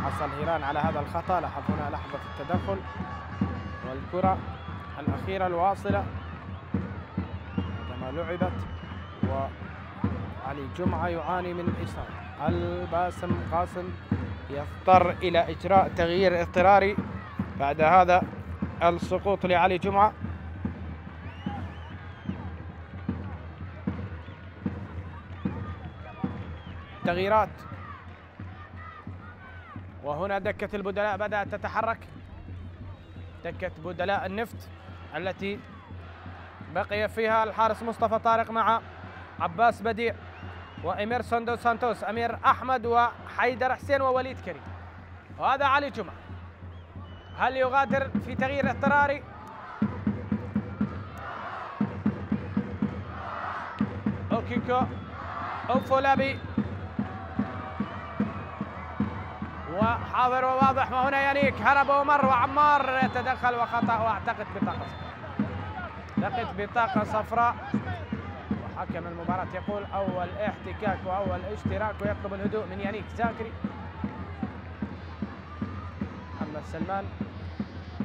[SPEAKER 1] حصل هيران على هذا الخطأ. لاحظ هنا لحظة التدخل والكرة الأخيرة الواصلة ولعبت، وعلي جمعة يعاني من إصابة. الباسم قاسم يضطر إلى إجراء تغيير اضطراري بعد هذا السقوط لعلي جمعة. تغييرات، وهنا دكة البدلاء بدأت تتحرك، دكة بدلاء النفط التي بقي فيها الحارس مصطفى طارق مع عباس بديع وإميرسون دو سانتوس، أمير أحمد وحيدر حسين ووليد كريم. وهذا علي جمعة، هل يغادر في تغيير اضطراري؟ أوكيكو أوفولابي، وحاضر وواضح. وهنا يانيك هرب ومر، وعمار يتدخل وخطأ، واعتقد بطاقة صفراء، بطاقة صفراء. وحكم المباراة يقول أول احتكاك وأول اشتراك، ويطلب الهدوء من يانيك زاكري. محمد سلمان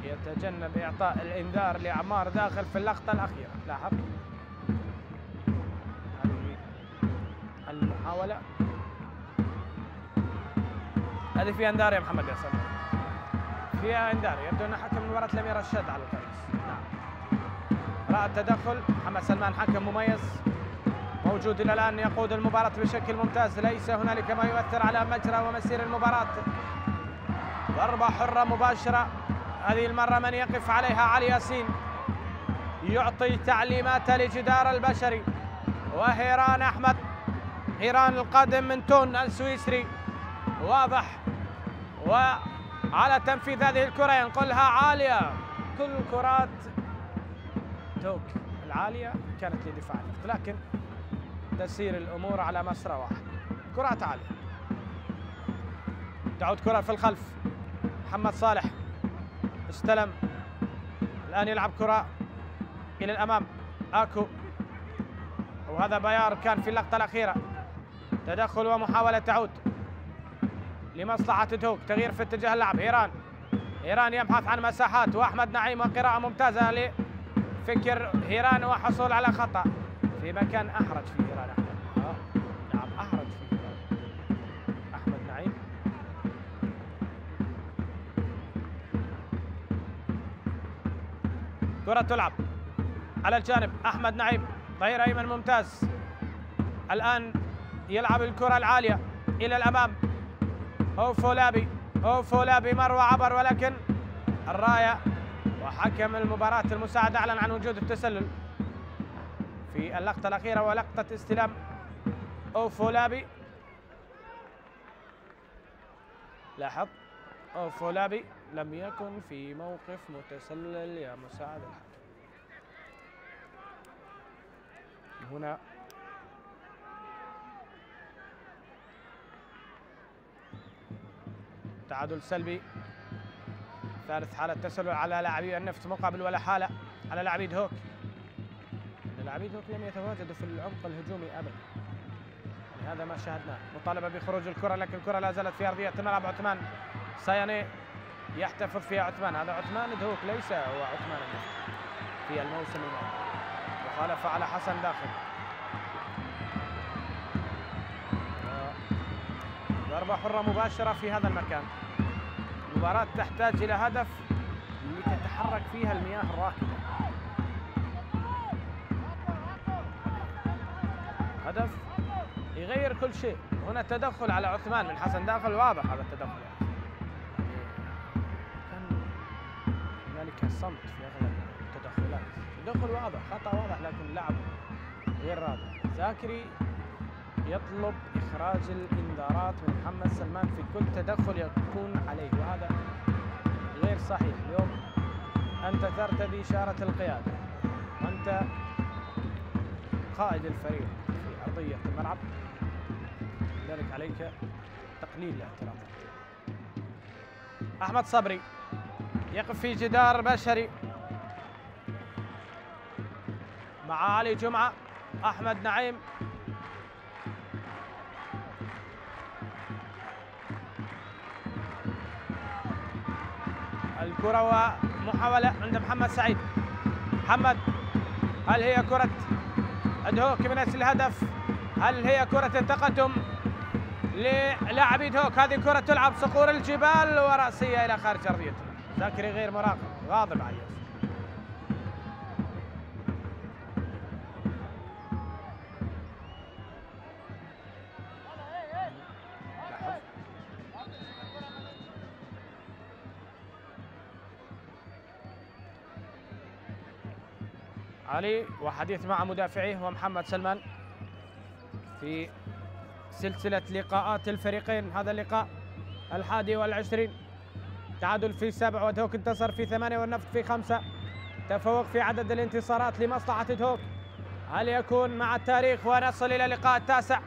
[SPEAKER 1] يتجنب إعطاء الإنذار لعمار داخل في اللقطة الأخيرة. لاحظ هذه المحاولة، هذه فيها انذار يا محمد يا سلمان، فيها انذار. يبدو أن حكم المباراة لم يرى الشد على القميص. نعم، رأى التدخل. محمد سلمان حكم مميز موجود إلى الآن، يقود المباراة بشكل ممتاز، ليس هنالك ما يؤثر على مجرى ومسير المباراة. ضربة حرة مباشرة، هذه المرة من يقف عليها علي ياسين، يعطي تعليمات لجدار البشري. وهيران أحمد، هيران القادم من تون السويسري، واضح. وعلى تنفيذ هذه الكرة ينقلها عالية. كل كرات توك العالية كانت لدفاع النفط، لكن تسير الأمور على مسرى واحد. كرات عالية، تعود كرة في الخلف. محمد صالح استلم، الآن يلعب كرة إلى الأمام. آكو، وهذا بيار كان في اللقطة الأخيرة. تدخل ومحاولة تعود لمصلحة توك، تغيير في اتجاه اللعب. هيران يبحث عن مساحات، وأحمد نعيم، وقراءة ممتازة لفكر هيران، وحصول على خطأ في مكان أحرج فيه هيران أحمد. نعم، أحرج فيه أحمد نعيم. كرة تلعب على الجانب. أحمد نعيم ظهير أيمن ممتاز، الآن يلعب الكرة العالية إلى الأمام. أوفولابي مر وعبر، ولكن الراية. وحكم المباراة المساعد أعلن عن وجود التسلل في اللقطة الأخيرة، ولقطة استلام أوفولابي. لاحظ أوفولابي لم يكن في موقف متسلل يا مساعد الحكم. هنا تعادل سلبي، ثالث حالة تسلل على لاعبي النفط مقابل ولا حالة على لاعبي دهوك. لاعبي دهوك لم يتواجدوا في العمق الهجومي أبدا، يعني هذا ما شاهدناه. مطالبة بخروج الكرة، لكن الكرة لا زالت في أرضية الملعب. عثمان ساياني يحتفظ فيها عثمان، هذا عثمان دهوك ليس هو عثمان النفط في الموسم الماضي. مخالفة على حسن داخل، ضربة حرة مباشرة في هذا المكان. المباراة تحتاج إلى هدف لتتحرك فيها المياه الراكدة، هدف يغير كل شيء. هنا تدخل على عثمان من حسن داخل، واضح هذا التدخل، يعني كان هنالك صمت في أغلب التدخلات. تدخل واضح، خطأ واضح، لكن اللعب غير رادع. زاكري يطلب إخراج الإنذارات من محمد سلمان في كل تدخل يكون عليه، وهذا غير صحيح. اليوم أنت ترتدي إشارة القيادة، وأنت قائد الفريق في أرضية الملعب، لذلك عليك تقليل الاعتراضات. أحمد صبري يقف في جدار بشري مع علي جمعة. أحمد نعيم الكرة ومحاولة عند محمد سعيد. محمد، هل هي كرة ادهوك من اجل الهدف. هل هي كرة التقدم للاعبي ادهوك؟ هذه كرة تلعب صقور الجبال ورأسية الى خارج ارضية. زاكري غير مراقب، غاضب على الياس. علي وحديث مع مدافعيه ومحمد سلمان في سلسلة لقاءات الفريقين. هذا اللقاء 21. تعادل في 7 وادهوك انتصر في 8 والنفط في 5. تفوق في عدد الانتصارات لمصلحة ادهوك. هل يكون مع التاريخ ونصل إلى اللقاء التاسع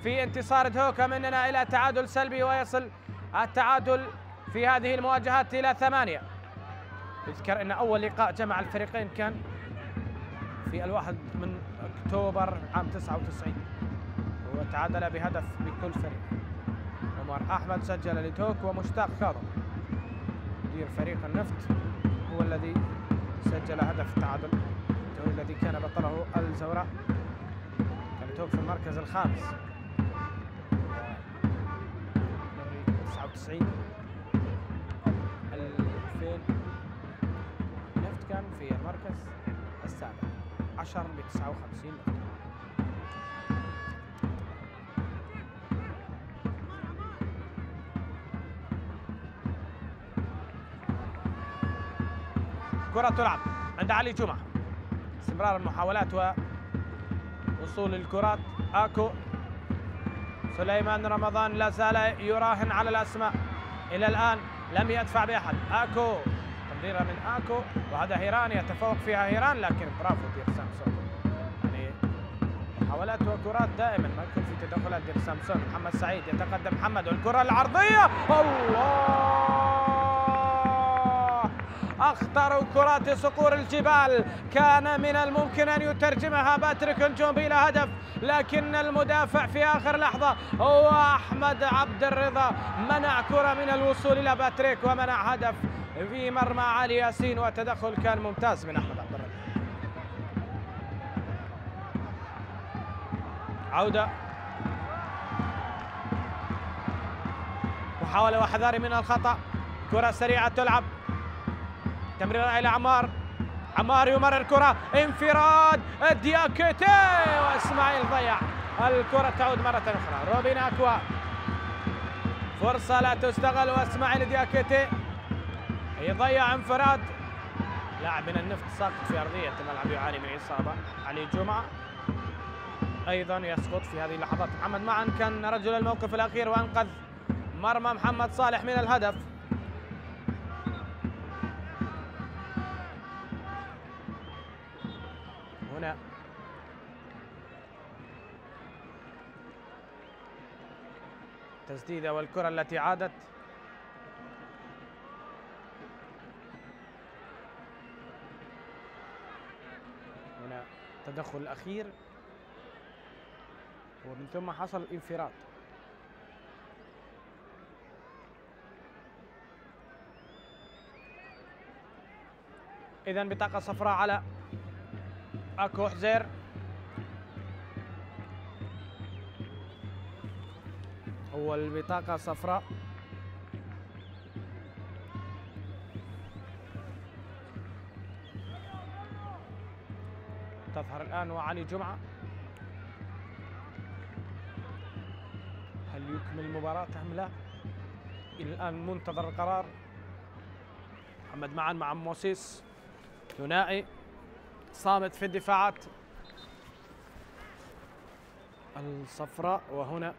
[SPEAKER 1] في انتصار ادهوك مننا إلى تعادل سلبي ويصل التعادل في هذه المواجهات إلى 8؟ يذكر أن أول لقاء جمع الفريقين كان في 1 أكتوبر عام 99 وتعادل بهدف بكل فريق. عمر أحمد سجل لادهوك ومشتاق كاظم مدير فريق النفط هو الذي سجل هدف التعادل الذي كان بطله الزوراء. كان ادهوك في المركز الخامس 99 2000. النفط كان في المركز السابع 10 ب 59 نقطة. كرة تلعب عند علي جمعة. استمرار المحاولات ووصول الكرات. آكو سليمان رمضان لا زال يراهن على الأسماء إلى الآن لم يدفع بأحد. آكو تمريرة من آكو وهذا هيران يتفوق فيها هيران لكن برافو دير سامسون. يعني محاولات وكرات دائما ما يكون في تدخلات دير سامسون. محمد سعيد يتقدم محمد والكرة العرضية. الله أخطر كرات صقور الجبال. كان من الممكن أن يترجمها باتريك نجومبي إلى هدف لكن المدافع في آخر لحظة هو أحمد عبد الرضا منع كرة من الوصول إلى باتريك ومنع هدف في مرمى علي ياسين وتدخل كان ممتاز من أحمد عبد الرضا. عودة محاولة وحذاري من الخطأ. كرة سريعة تلعب. تمريرة إلى عمار. عمار يمرر كرة انفراد دياكيتي واسماعيل ضيع الكرة. تعود مرة أخرى روبين أكوا. فرصة لا تستغل واسماعيل دياكيتي يضيع انفراد. لاعب من النفط ساقط في أرضية الملعب يعاني من إصابة. علي جمعة أيضا يسقط في هذه اللحظات. محمد معن كان رجل الموقف الأخير وأنقذ مرمى محمد صالح من الهدف. هنا تسديدة والكرة التي عادت هنا التدخل الأخير ومن ثم حصل انفراد. إذن بطاقة صفراء على أكو حزير. أول بطاقة صفراء تظهر الآن وعلي جمعة. هل يكمل المباراة أم لا؟ إلى الآن منتظر القرار. محمد معن مع موسيس ثنائي صامت في الدفاعات الصفراء. وهنا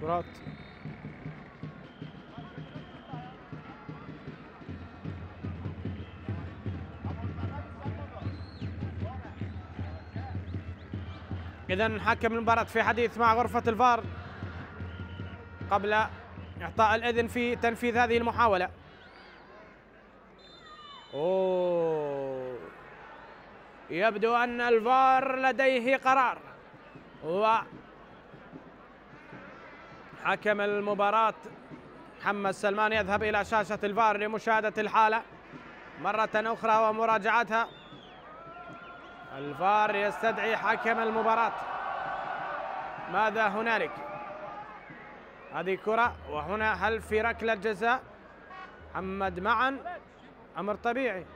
[SPEAKER 1] كرات إذن حكم المباراة في حديث مع غرفة الفار قبل إعطاء الإذن في تنفيذ هذه المحاولة. يبدو أن الفار لديه قرار وحكم المباراة محمد سلمان يذهب إلى شاشة الفار لمشاهدة الحالة مرة أخرى ومراجعتها. الفار يستدعي حكم المباراة. ماذا هنالك؟ هذه كرة، وهنا هل في ركلة جزاء؟ محمد معا، أمر طبيعي.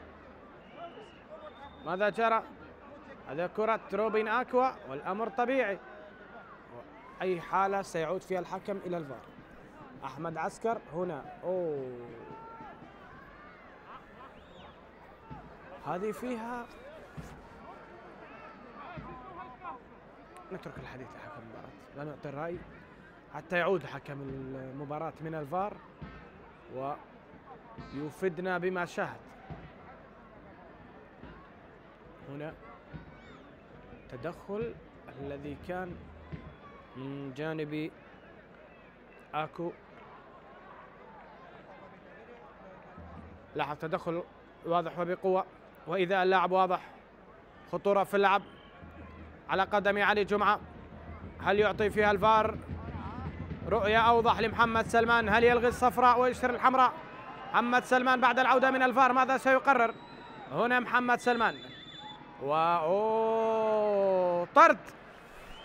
[SPEAKER 1] ماذا جرى؟ هذا كرة روبن أكوا والأمر طبيعي. أي حالة سيعود فيها الحكم إلى الفار. أحمد عسكر هنا، هذه فيها، نترك الحديث لحكم المباراة، لا نعطي الرأي حتى يعود حكم المباراة من الفار ويفيدنا بما شاهد. هنا تدخل الذي كان من جانب أكو، لاحظ تدخل واضح وبقوة، وإذا اللاعب واضح، خطورة في اللعب على قدم علي جمعة. هل يعطي فيها الفار رؤية أوضح لمحمد سلمان؟ هل يلغي الصفراء ويشتري الحمراء؟ محمد سلمان بعد العودة من الفار ماذا سيقرر؟ هنا محمد سلمان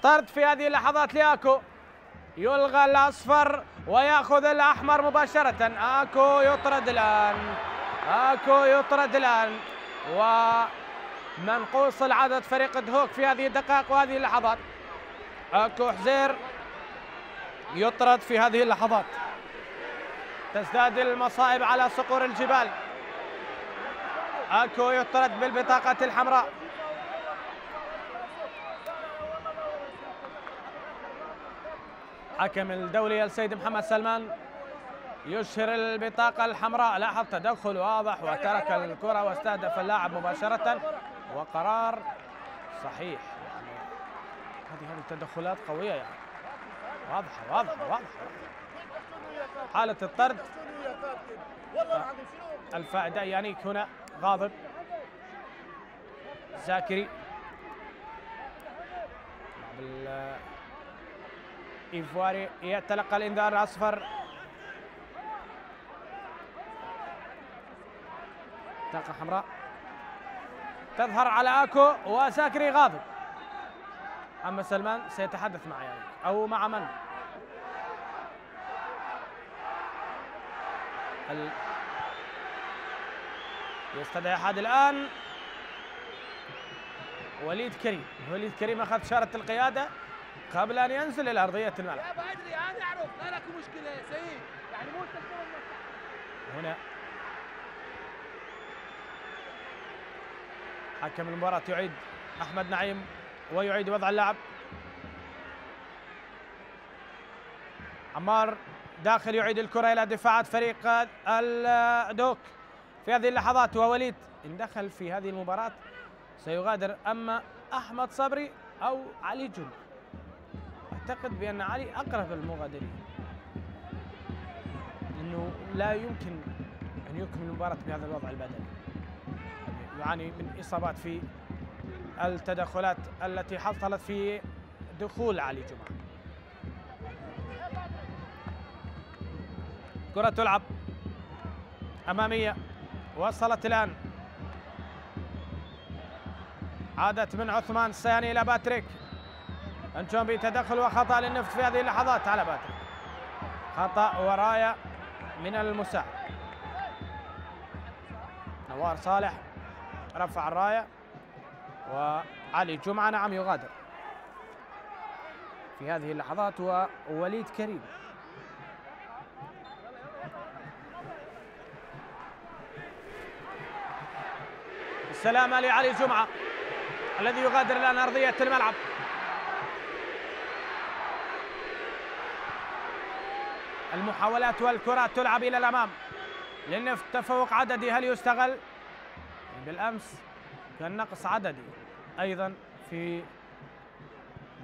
[SPEAKER 1] طرد في هذه اللحظات لأكو. يلغى الأصفر ويأخذ الأحمر مباشرة. أكو يطرد الآن ومنقوص العدد فريق دهوك في هذه الدقائق وهذه اللحظات. أكو حزير يطرد في هذه اللحظات. تزداد المصائب على صقور الجبال. أكو يطرد بالبطاقة الحمراء. حكم الدولي السيد محمد سلمان يشهر البطاقة الحمراء. لاحظ تدخل واضح وترك الكرة واستهدف اللاعب مباشرة، وقرار صحيح. يعني هذه التدخلات قوية، يعني واضحة. حالة الطرد الفائدة يانيك هنا غاضب. زاكري إيفواري يتلقى الإنذار الأصفر. بطاقة حمراء تظهر على أكو وزاكري غاضب. أما سلمان سيتحدث مع يعني أو مع من؟ يستدعي أحد الآن. وليد كريم أخذ شارة القيادة قبل أن ينزل إلى أرضية الملعب.
[SPEAKER 7] لا بدري أنا أعرف، لا لك مشكلة يا سيد، يعني مو
[SPEAKER 1] هنا حكم المباراة يعيد أحمد نعيم ويعيد وضع اللاعب. عمار داخل يعيد الكرة إلى دفاعات فريق الدوك في هذه اللحظات، ووليد إن دخل في هذه المباراة سيغادر. أما أحمد صبري أو علي جمعة، أعتقد بأن علي أقرب المغادرين، لأنه لا يمكن أن يكمل المباراة بهذا الوضع البدني. يعاني من إصابات في التدخلات التي حصلت في دخول علي جمعة. كرة تلعب أمامية، وصلت الآن، عادت من عثمان السياني إلى باتريك. أنجومبي تدخل وخطأ للنفط في هذه اللحظات على باتريك. خطأ وراية من المساعد. نوار صالح رفع الراية، وعلي جمعة نعم يغادر في هذه اللحظات، ووليد كريم. السلامة لعلي جمعة الذي يغادر الآن أرضية الملعب. المحاولات والكرات تلعب إلى الأمام. للنفط تفوق عددي، هل يستغل؟ بالأمس كان نقص عددي أيضا في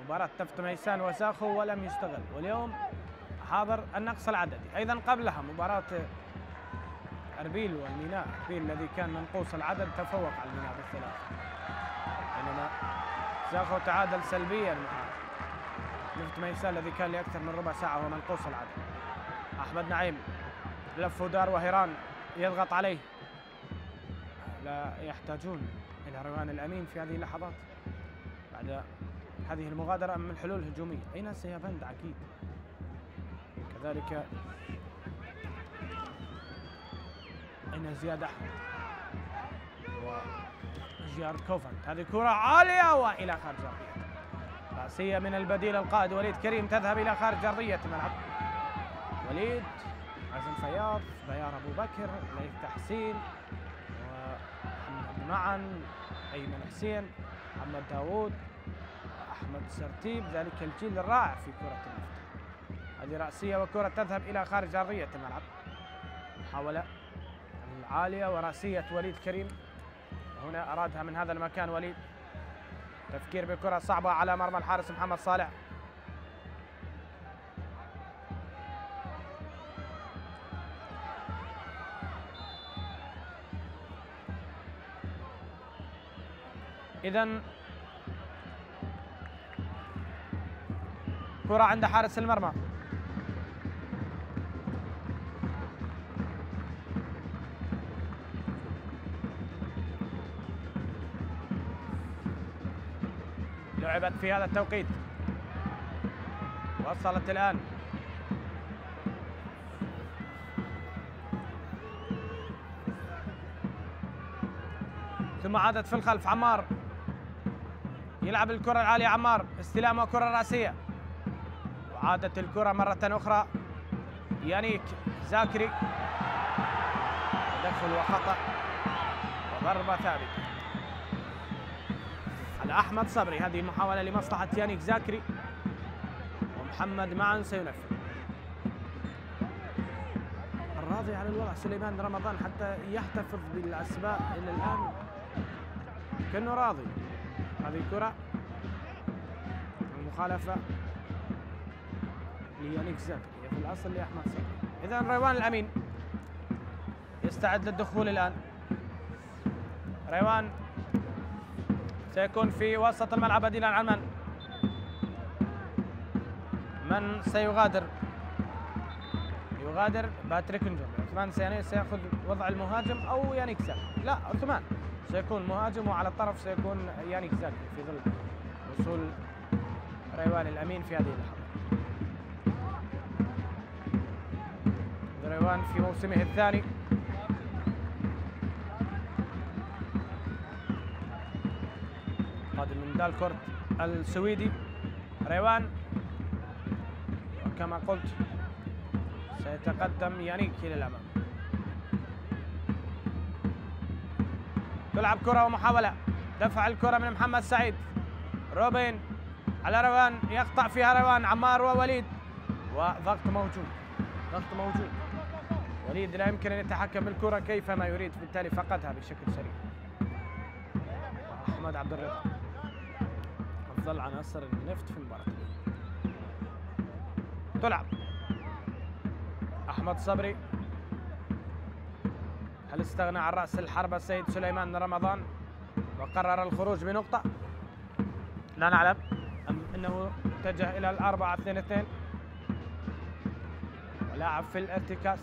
[SPEAKER 1] مباراة تفت ميسان وساخو ولم يستغل، واليوم حاضر النقص العددي. أيضا قبلها مباراة أربيل والميناء، أربيل الذي كان منقوص العدد تفوق على الميناء بالثلاثة، بينما ساخو تعادل سلبيا مع نفط ميسان الذي كان لأكثر من ربع ساعة ومنقوص العدد. أحمد نعيم لف ودار وهيران يضغط عليه. لا يحتاجون إلى روان الأمين في هذه اللحظات بعد هذه المغادرة من الحلول الهجومية. أين سيافند أكيد، كذلك أين زياد أحمد وجيار كوفنت. هذه كرة عالية وإلى خارج أرضية رأسية من البديل القائد وليد كريم تذهب إلى خارج أرضية الملعب. وليد، عزم فياض، بيار أبو بكر، ليث تحسين ومحمد معا، أيمن حسين، محمد داوود، أحمد سرتيب، ذلك الجيل الرائع في كرة المفتاح. هذه رأسية وكرة تذهب إلى خارج أرضية الملعب. محاولة العالية ورأسية وليد كريم، هنا أرادها من هذا المكان وليد. تفكير بكرة صعبة على مرمى الحارس محمد صالح. إذن كرة عند حارس المرمى. لعبت في هذا التوقيت، وصلت الآن ثم عادت في الخلف. عمار يلعب الكرة العالية، عمار استلام وكرة رأسية، وعادت الكرة مرة أخرى. يانيك زاكري، تدخل وخطأ وضربة ثابتة على أحمد صبري. هذه محاولة لمصلحة يانيك زاكري، ومحمد معا سينفذ. الراضي على الوضع سليمان رمضان حتى يحتفظ بالأسماء إلى الآن كأنه راضي. هذه كرة المخالفة ليانيك زاكري، في الأصل لأحمد صبري. إذا روان الأمين يستعد للدخول الآن. روان سيكون في وسط الملعب بديلا عن من سيغادر؟ يغادر باتريك نجوم. عثمان سيأخذ وضع المهاجم أو يانيك زاكري؟ لا، عثمان سيكون مهاجم، وعلى الطرف سيكون يانيك زاكري في ظل وصول روان الأمين في هذه اللحظة. روان في موسمه الثاني قادم من دالكورت السويدي. روان وكما قلت سيتقدم يانيك إلى الأمام. تلعب كرة ومحاولة دفع الكرة من محمد سعيد. روبين على روان، يقطع فيها روان. عمار ووليد، وضغط موجود، ضغط موجود. وليد لا يمكن أن يتحكم بالكرة كيفما يريد، بالتالي فقدها بشكل سريع. أحمد عبد الرضا أفضل عناصر النفط في المباراة. تلعب أحمد صبري. هل استغنى عن رأس الحربة السيد سليمان رمضان وقرر الخروج بنقطة؟ لا نعلم. أم أنه اتجه إلى 4-2-2 ولاعب في الارتكاز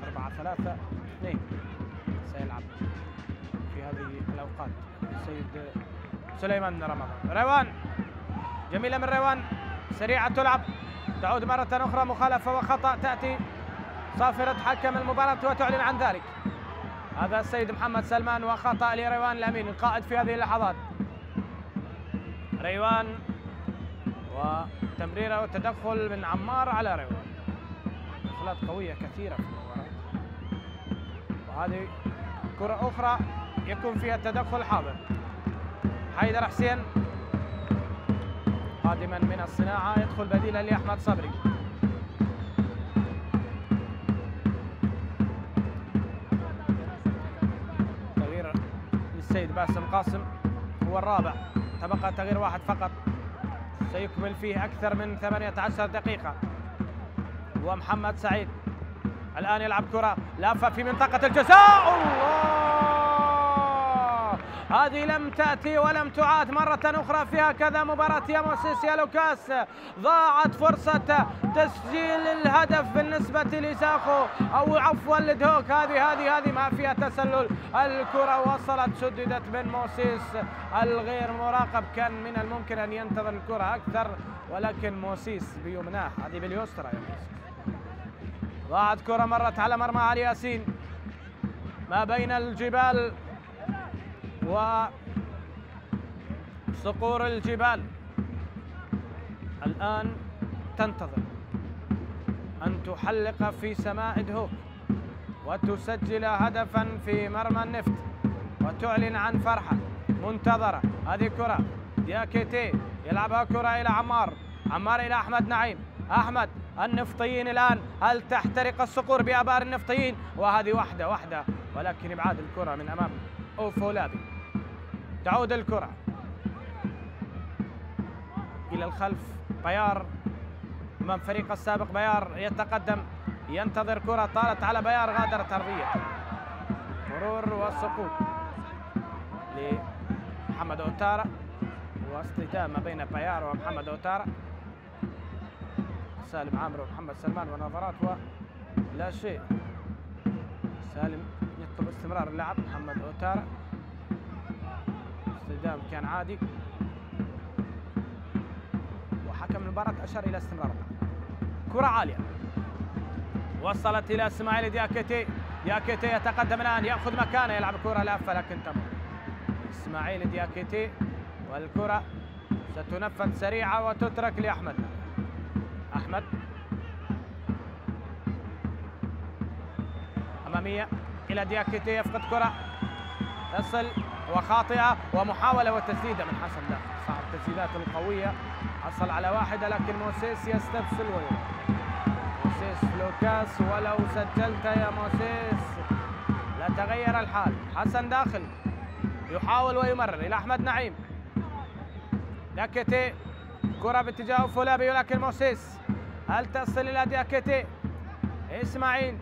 [SPEAKER 1] 4-3-2 سيلعب في هذه الأوقات السيد سليمان رمضان. روان، جميلة من روان، سريعة تلعب، تعود مرة أخرى. مخالفة وخطأ تأتي صافرة حكم المباراة وتعلن عن ذلك. هذا السيد محمد سلمان، وخطأ لروان الأمين القائد في هذه اللحظات. روان وتمريرة وتدخل من عمار على روان. دخلات قوية كثيرة في المباراة، وهذه كرة أخرى يكون فيها التدخل حاضر. حيدر حسين قادما من الصناعة يدخل بديلا لأحمد صبري. تغيير للسيد باسم قاسم هو الرابع، تبقى تغيير واحد فقط سيكمل فيه أكثر من 18 دقيقة. ومحمد سعيد الآن يلعب كرة لافة في منطقة الجزاء. الله، هذه لم تأتي ولم تعاد مرة أخرى في هكذا مباراة يا موسيس يا لوكاس. ضاعت فرصة تسجيل الهدف بالنسبة لزاخو أو عفوا لدهوك. هذه ما فيها تسلل. الكرة وصلت سددت من موسيس الغير مراقب، كان من الممكن أن ينتظر الكرة أكثر ولكن موسيس بيمناه، هذه باليسرى يا موسيس. ضاعت كرة مرت على مرمى علي ياسين ما بين الجبال وصقور الجبال. الآن تنتظر أن تحلق في سماء دهوك وتسجل هدفا في مرمى النفط وتعلن عن فرحة منتظرة. هذه كرة دياكيتي يلعبها كرة إلى عمار إلى أحمد نعيم. أحمد النفطيين الآن، هل تحترق الصقور بآبار النفطيين؟ وهذه واحدة ولكن إبعاد الكرة من أمام أوفولابي. تعود الكرة إلى الخلف. بيار أمام فريق السابق. بيار يتقدم ينتظر كرة طالت على بيار، غادرت أرضية. مرور والسقوط لمحمد أوتارا واصطدام ما بين بيار ومحمد أوتارا. سالم عامر ومحمد سلمان ونظرات ولا شيء. سالم يطلب استمرار اللعب. محمد أوتارا اصطدام كان عادي وحكم المباراة أشار إلى استمرار اللعب. كرة عالية وصلت إلى إسماعيل دياكيتي. دياكيتي يتقدم الآن يأخذ مكانه، يلعب كرة لافة لكن تمر. إسماعيل دياكيتي والكرة ستنفذ سريعة وتترك لأحمد. أحمد أمامية إلى دياكيتي، يفقد كرة تصل وخاطئة ومحاولة وتسديدة من حسن داخل صاحب التسديدات القوية. حصل على واحدة لكن موسيس يستبسل ويروح. موسيس لوكاس ولو سجلت يا موسيس لا تغير الحال. حسن داخل يحاول ويمرر إلى أحمد نعيم. دياكيتي كرة باتجاه فولابي ولكن موسيس، هل تصل إلى دياكيتي؟ إسماعيل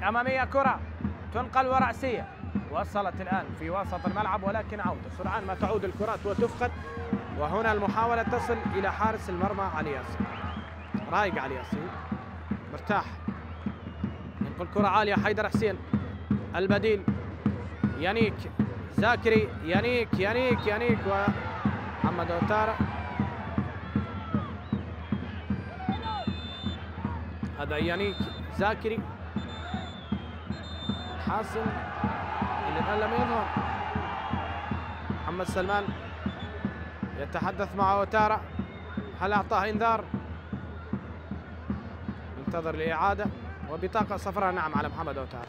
[SPEAKER 1] أمامية كرة تنقل ورأسية. وصلت الآن في وسط الملعب ولكن عودة سرعان ما تعود الكرات وتفقد. وهنا المحاولة تصل إلى حارس المرمى علي ياسين. رايق علي ياسين مرتاح، ينقل كرة عالية. حيدر حسين البديل يانيك زاكري. يانيك ومحمد أوتارا. هذا يانيك زاكري. حاسم اللي الآن لم يظهر. محمد سلمان يتحدث مع أوتارا، هل أعطاه إنذار؟ ينتظر الإعادة وبطاقة صفراء. نعم على محمد أوتارا،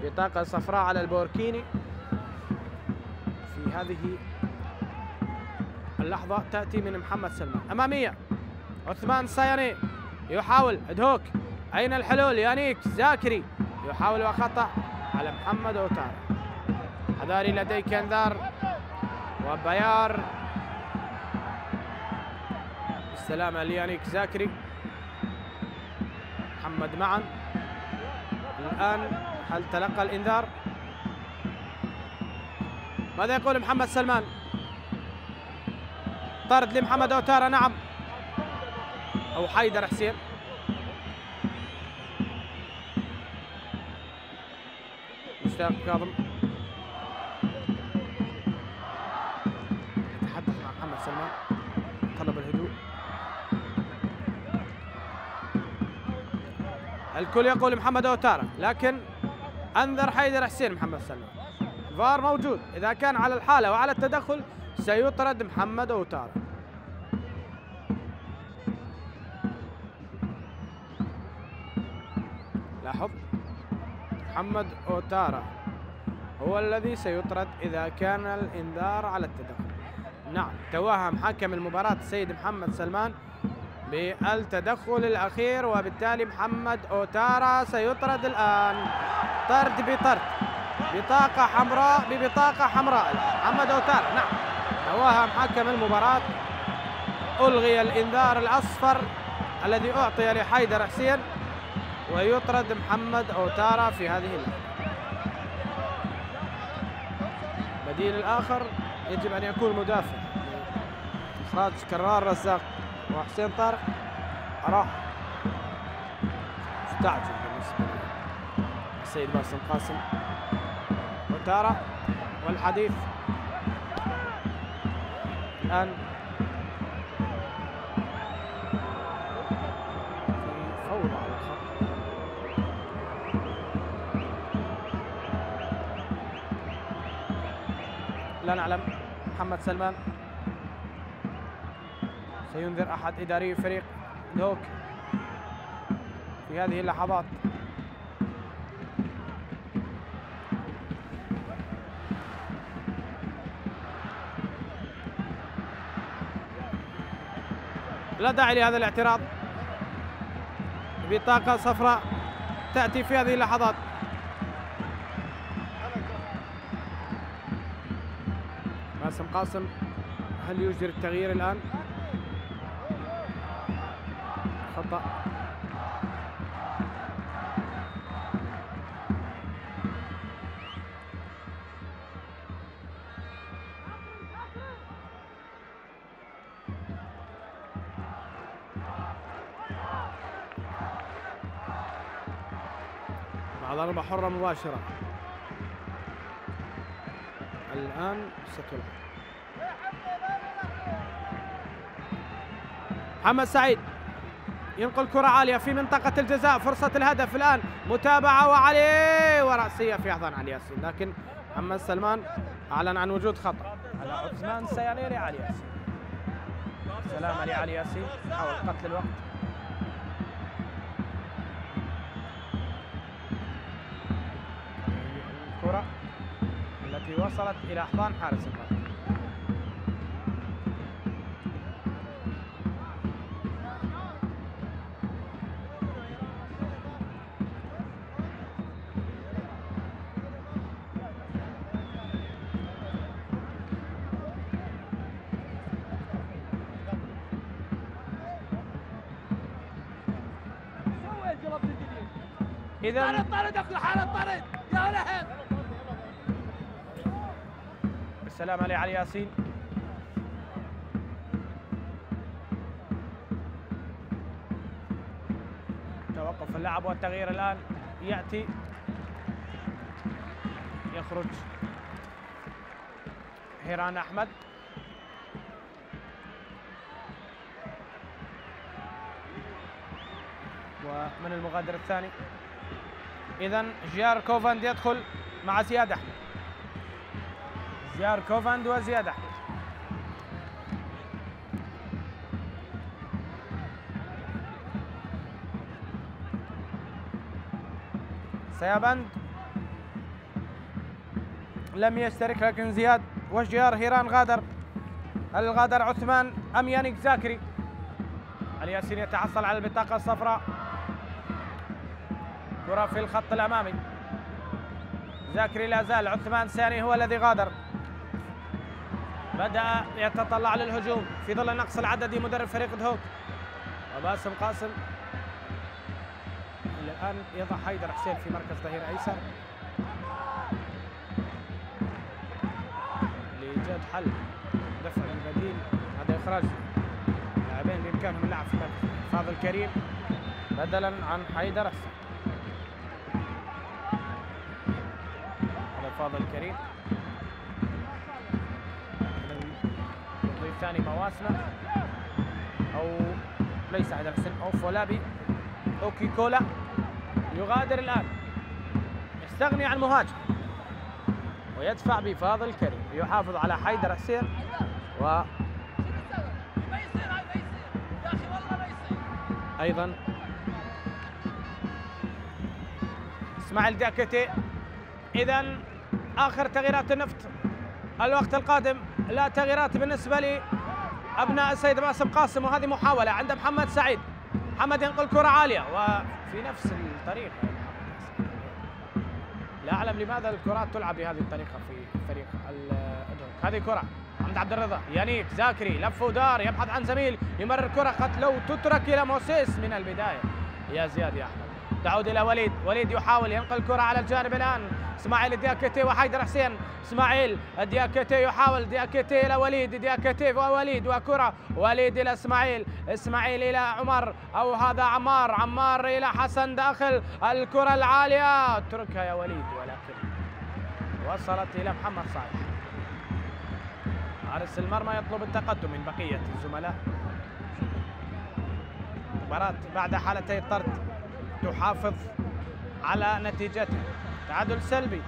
[SPEAKER 1] بطاقة صفراء على البوركيني في هذه اللحظة تأتي من محمد سلمان. أمامية عثمان ساياني يحاول دهوك، أين الحلول؟ يانيك زاكري يحاول وخطأ على محمد أوتارا. حذاري لديك انذار. وبيار السلامة ليانيك زاكري محمد معا. الآن هل تلقى الانذار؟ ماذا يقول محمد سلمان؟ طرد لمحمد أوتارا. نعم، أو حيدر حسين. مشتاق كاظم يتحدث مع محمد سلمان، طلب الهدوء. الكل يقول محمد أوتارا لكن أنذر حيدر حسين محمد سلمان. فار موجود، إذا كان على الحالة وعلى التدخل سيطرد محمد أوتارا. لاحظ محمد أوتارا هو الذي سيطرد إذا كان الإنذار على التدخل. نعم، توهم حكم المباراة السيد محمد سلمان بالتدخل الأخير وبالتالي محمد أوتارا سيطرد الآن. طرد بطرد، بطاقة حمراء ببطاقة حمراء. محمد أوتارا نعم توهم حكم المباراة، ألغي الإنذار الأصفر الذي أعطي لحيدر حسين ويطرد محمد أوتارا في هذه اللحظة. البديل الآخر يجب أن يكون مدافع. إخراج كرار رزاق وحسين طارق. راح مستعجل بالنسبة للسيد باسم قاسم. وتارة والحديث الآن في فوضى على الخط. لا نعلم. محمد سلمان سينذر أحد إداري فريق دهوك في هذه اللحظات. لا داعي لهذا الاعتراض. بطاقة صفراء تأتي في هذه اللحظات. باسم قاسم هل يجري التغيير الآن؟ خطأ. مع ضربة حرة مباشرة الآن ستلعب. محمد سعيد ينقل كرة عالية في منطقة الجزاء. فرصة الهدف الآن. متابعة وعلي ورأسية في أحضان علي ياسين، لكن محمد سلمان أعلن عن وجود خطأ على عثمان سيانيري. علي ياسين سلام علي. علي ياسين حاول قتل الوقت. الكرة التي وصلت إلى أحضان حارس المرمى. إذا
[SPEAKER 7] طرد أخو حالة طرد يا لهب.
[SPEAKER 1] بالسلام علي علي ياسين. توقف اللعب والتغيير الآن يأتي. يخرج هيران أحمد. ومن المغادر الثاني إذن جيار كوفاند يدخل مع زياد أحمد. جيار كوفاند وزياد أحمد. سيابند لم يشترك، لكن زياد وجيار هيران غادر. هل غادر عثمان أم يانيك زاكري؟ الياسين يتحصل على البطاقة الصفراء. كرة في الخط الأمامي. زاكري لا زال. عثمان ساني هو الذي غادر. بدأ يتطلع للهجوم في ظل النقص العددي مدرب فريق دهوك. وباسم قاسم الآن يضع حيدر حسين في مركز ظهير أيسر لإيجاد حل دفع البديل. هذا إخراج لاعبين بإمكانهم اللعب في مركز فاضل كريم بدلا عن حيدر حسين. هذا فاضل كريم يضيف ثاني مواسمة أو ليس حيدر حسين أو فولابي. أوكي كولا يغادر الآن، يستغني عن مهاجم ويدفع بفاضل كريم يحافظ على حيدر حسين. و أيضا اسماعيل داكتي. إذن آخر تغييرات النفط الوقت القادم. لا تغييرات بالنسبة لأبناء السيد باسم قاسم، وهذه محاولة عند محمد سعيد. محمد ينقل كرة عالية وفي نفس الطريقة. لا أعلم لماذا الكرات تلعب بهذه الطريقة في فريق الدهوك. هذه كرة عند عبد الرضا. يانيك زاكري لف ودار يبحث عن زميل، يمرر كرة قد لو تترك إلى موسيس من البداية. يا زياد يا أحمد تعود إلى وليد. وليد يحاول ينقل الكرة على الجانب الآن. إسماعيل دياكيتي وحيدر حسين. إسماعيل دياكيتي يحاول. دياكيتي إلى وليد. دياكيتي ووليد وكرة. وليد إلى إسماعيل. إسماعيل إلى عمر أو هذا عمار. عمار إلى حسن داخل الكرة العالية. اتركها يا وليد، ولكن وصلت إلى محمد صالح. حارس المرمى يطلب التقدم من بقية الزملاء. مباراة بعد حالتي الطرد تحافظ على نتيجتها. تعادل سلبي.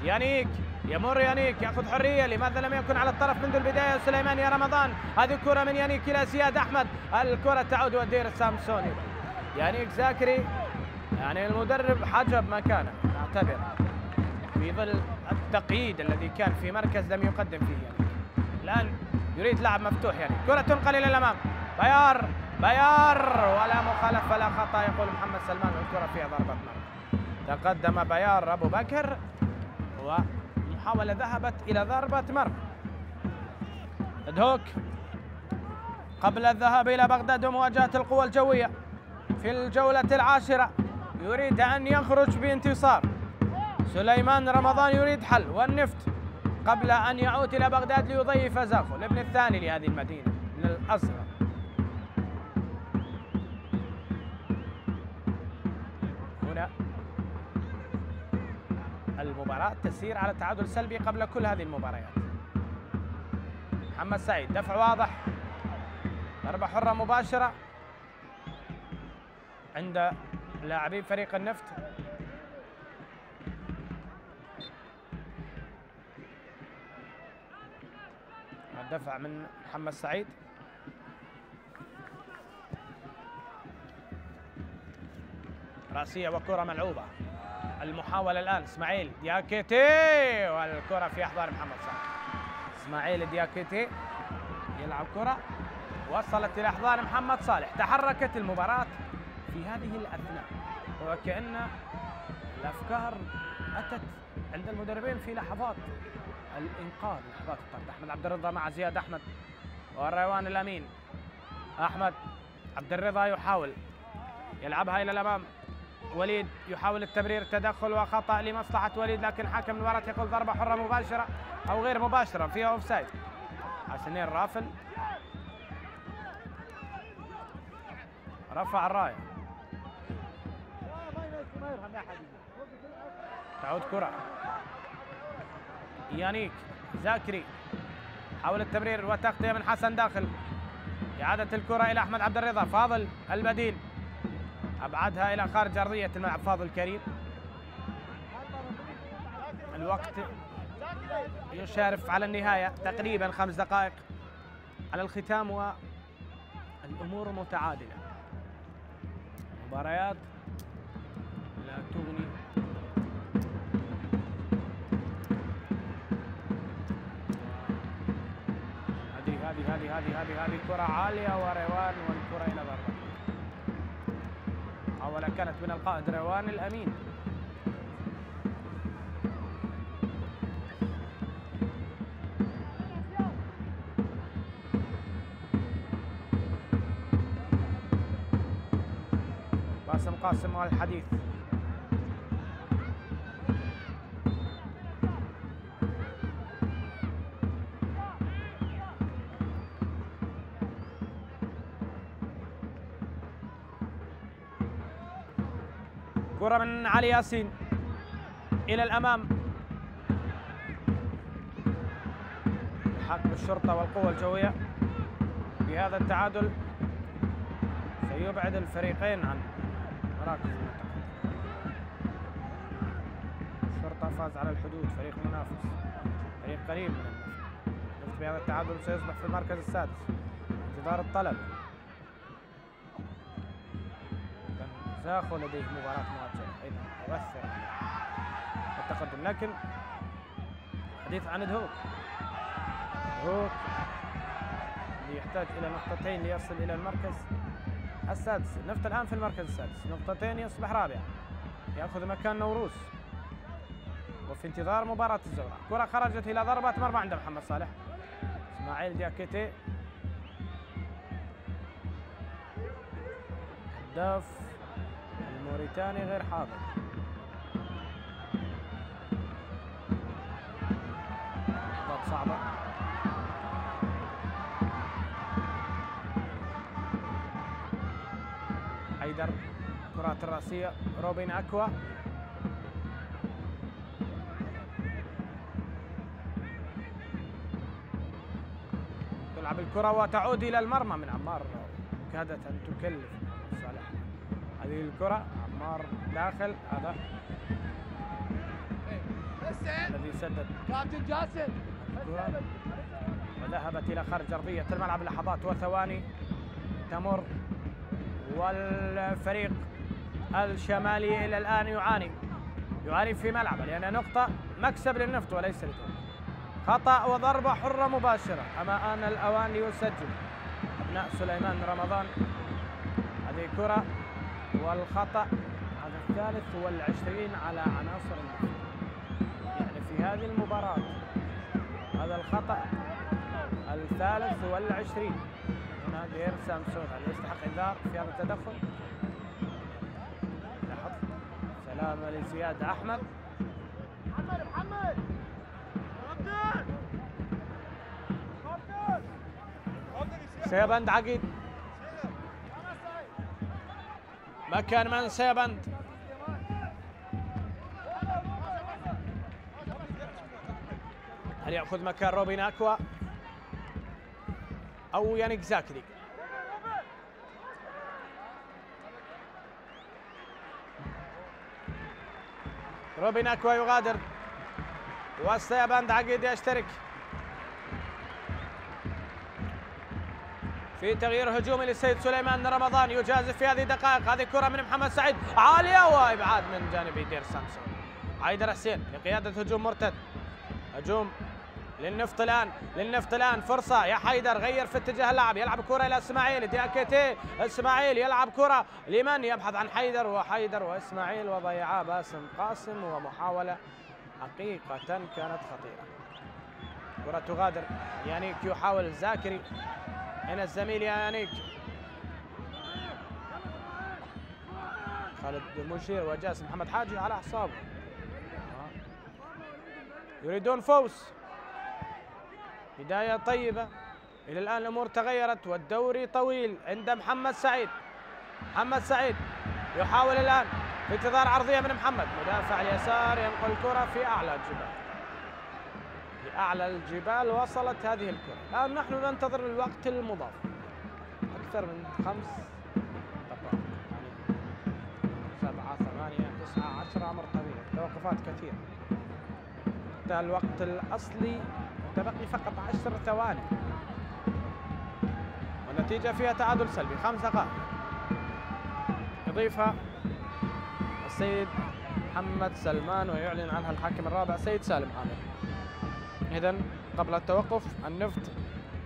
[SPEAKER 1] يانيك يمر. يانيك ياخذ حريه. لماذا لم يكن على الطرف منذ البدايه سليمان يا رمضان؟ هذه كره من يانيك الى زياد احمد. الكره تعود ودير السامسوني. يانيك زاكري يعني المدرب حجب مكانه نعتبر في ظل التقييد الذي كان في مركز لم يقدم فيه يانيك. الان يريد لعب مفتوح. يعني كره تنقل الى الامام. بيار ولا مخالفه ولا خطا يقول محمد سلمان، والكره فيها ضربه مرمى. تقدم بيار ابو بكر ومحاوله ذهبت الى ضربه مرمى. دهوك قبل الذهاب الى بغداد ومواجهه القوى الجويه في الجوله العاشره يريد ان يخرج بانتصار. سليمان رمضان يريد حل، والنفط قبل ان يعود الى بغداد ليضيف زاخو الابن الثاني لهذه المدينه من الاصغر. هنا المباراة تسير على تعادل سلبي قبل كل هذه المباريات. محمد سعيد دفع واضح. ضربة حرة مباشرة عند لاعبي فريق النفط. الدفع من محمد سعيد. رأسية وكرة ملعوبة. المحاولة الآن إسماعيل دياكيتي والكرة في أحضان محمد صالح. إسماعيل دياكيتي يلعب كرة وصلت إلى أحضان محمد صالح. تحركت المباراة في هذه الأثناء وكأن الأفكار أتت عند المدربين في لحظات الإنقاذ، لحظات الطرد. أحمد عبد الرضا مع زياد أحمد والريوان الأمين. أحمد عبد الرضا يحاول يلعبها إلى الأمام. وليد يحاول التمرير. تدخل وخطأ لمصلحة وليد، لكن حكم المباراة يقول ضربة حرة مباشرة أو غير مباشرة فيها أوفسايد. حسنين رافل رفع الراية. تعود كرة. يانيك زاكري حاول التمرير وتغطية من حسن داخل. إعادة الكرة إلى أحمد عبد الرضا. فاضل البديل أبعدها إلى خارج أرضية الملعب. فاضل كريم. الوقت يشارف على النهاية، تقريبا 5 دقائق على الختام والأمور متعادلة. مباريات لا تغني هذه كرة عالية وريوان والكرة إلى ضربة. محاولة كانت من القائد ريوان الأمين. باسم قاسم والحديث. كرة من علي ياسين إلى الأمام. حكم الشرطة والقوة الجوية بهذا التعادل سيبعد الفريقين عن مراكز المنتخب. الشرطة فاز على الحدود، فريق منافس، فريق قريب من النفط. بهذا التعادل سيصبح في المركز السادس انتظار الطلب. زاخو لديه مباراة مواجهة أيضا يؤثر على التقدم، لكن حديث عن دهوك اللي يحتاج إلى نقطتين ليصل إلى المركز السادس. النفط الآن في المركز السادس، نقطتين يصبح رابع، يأخذ مكان نوروز، وفي انتظار مباراة الزوراء. كرة خرجت إلى ضربة مرمى عند محمد صالح. إسماعيل دياكيتي هداف الموريتاني غير حاضر. لحظات صعبة. حيدر كرات الرأسية روبين أكوا. تلعب الكرة وتعود إلى المرمى من عمار، كادت أن تكلف صالح. هذه الكرة عمار داخل، هذا الذي سدد
[SPEAKER 7] كابتن جاسم
[SPEAKER 1] الكرة وذهبت إلى خارج أرضية الملعب. لحظات وثواني تمر والفريق الشمالي إلى الآن يعاني في ملعبه، لأن نقطة مكسب للنفط وليس للنفط. خطأ وضربة حرة مباشرة، أما آن الأوان ليسجل أبناء سليمان رمضان هذه كرة، والخطأ هذا الثالث والعشرين على عناصر النفط. يعني في هذه المباراة هذا الخطأ الثالث والعشرين. هنا دير سامسون هل يستحق إنذار في هذا التدخل؟ لاحظ سلامة لزياد أحمد.
[SPEAKER 7] محمد
[SPEAKER 1] سيبند عقيد مكان من سيبند. هل يأخذ مكان روبين أكوا أو يانيك زاكري؟ روبين أكوا يغادر والسيبند عقيد يشترك في تغيير هجومي للسيد سليمان رمضان. يجازف في هذه الدقائق. هذه كرة من محمد سعيد عالية وإبعاد من جانب دير سامسون. حيدر حسين لقيادة هجوم مرتد. هجوم للنفط الآن فرصة يا حيدر، غير في اتجاه اللعب، يلعب كرة إلى إسماعيل دياكيتي. إسماعيل يلعب كرة لمن؟ يبحث عن حيدر وإسماعيل وضيعاه باسم قاسم، ومحاولة حقيقة كانت خطيرة. كرة تغادر، يانيك يحاول زاكري. هنا الزميل يانيك خالد مشير وجاسم محمد حاجي على أعصابه يريدون فوز. بداية طيبة، إلى الآن الأمور تغيرت والدوري طويل عند محمد سعيد. محمد سعيد يحاول الآن في انتظار عرضية من محمد، مدافع اليسار ينقل الكرة في أعلى الجبال. في أعلى الجبال وصلت هذه الكرة. الآن نحن ننتظر الوقت المضاف أكثر من 5 دقائق، يعني 7 8 9 10 أمر طبيعي، توقفات كثيرة. حتى الوقت الأصلي متبقي فقط 10 ثواني، والنتيجة فيها تعادل سلبي 5 دقائق. يضيفها السيد محمد سلمان ويعلن عنها الحاكم الرابع سيد سالم عامر. إذن قبل التوقف النفط